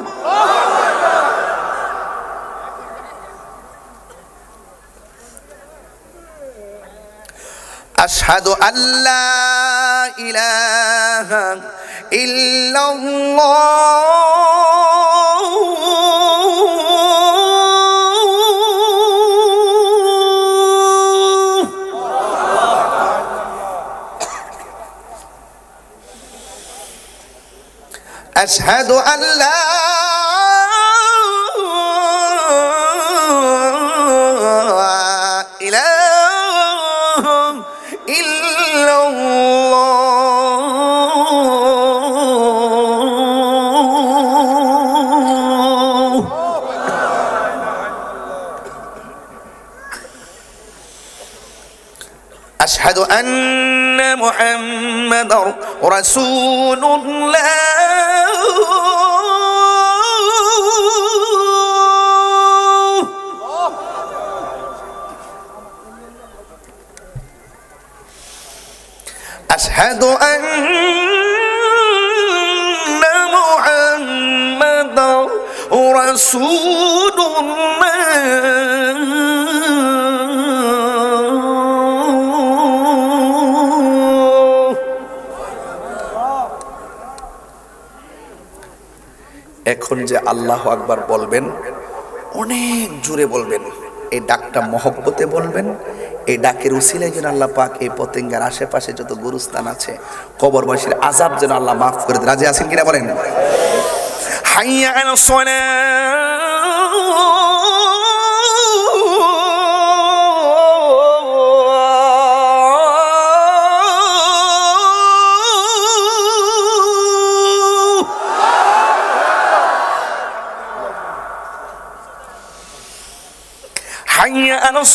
আশহাদু আল্লা ইলাহা ইল্লাল্লাহ। আশহাদু আল্লা ইলাহা ইল্লাল্লাহ। আশহাদু আন্না মুহাম্মাদার রাসূলুল্লাহ। আশহাদু আন্না মুহাম্মাদার রাসূলুল্লাহ। এখন যে আল্লাহু আকবার বলবেন অনেক জোরে বলবেন। এই ডাকটা মহব্বতে বলবেন। এই ডাকের উসিলায় যেন আল্লাহ পাক এই পতেঙ্গার আশেপাশে যত গুরুস্থান আছে কবরবাসীর আযাব যেন আল্লাহ মাফ করে দেন। রাজি আছেন কিনা বলেন? হাইয়া আলাস সালাহ, হাইয়া আলাস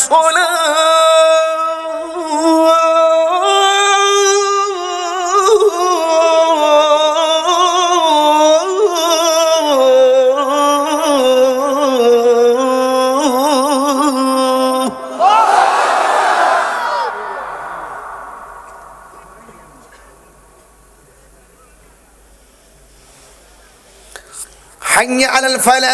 حي على الفلاح.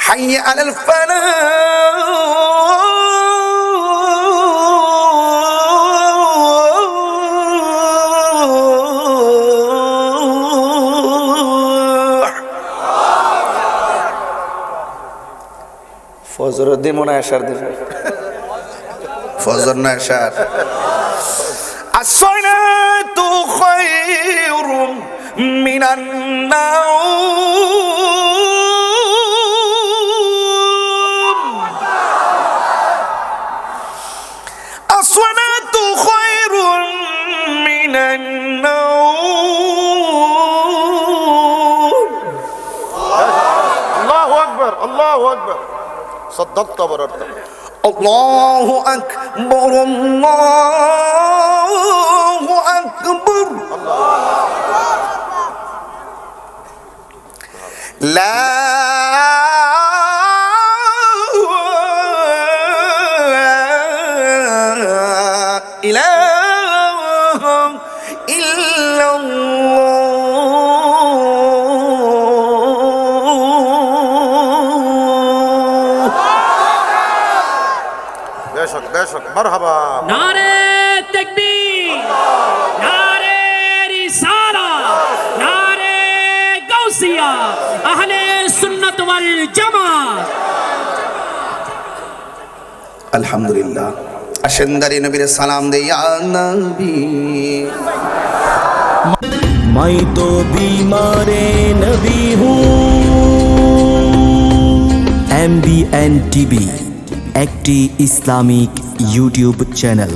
حي على الفلاح. ফজর দিব না এশার দিব? ফজর না এশার? আসসালাতু খায়রুম মিনান নাওম। আসসালাতু খায়রুম মিনান নাওম। আল্লাহু আকবার, আল্লাহু আকবার। صدقت وبررت. الله أكبر، الله أكبر. لا إله إلا বেশক বেশক, মারহাবা। নারে তাকবীর, নারে রিসালাত, নারে গাউসিয়া, আহলে সুন্নাত ওয়াল জামাত। আলহামদুলিল্লাহ। আসেনদারি নবীর সালাম দে ইয়া নবী। मैं तो बीमारे नबी हूँ। MBN টিভি, একটি ইসলামিক ইউটিউব চ্যানেল।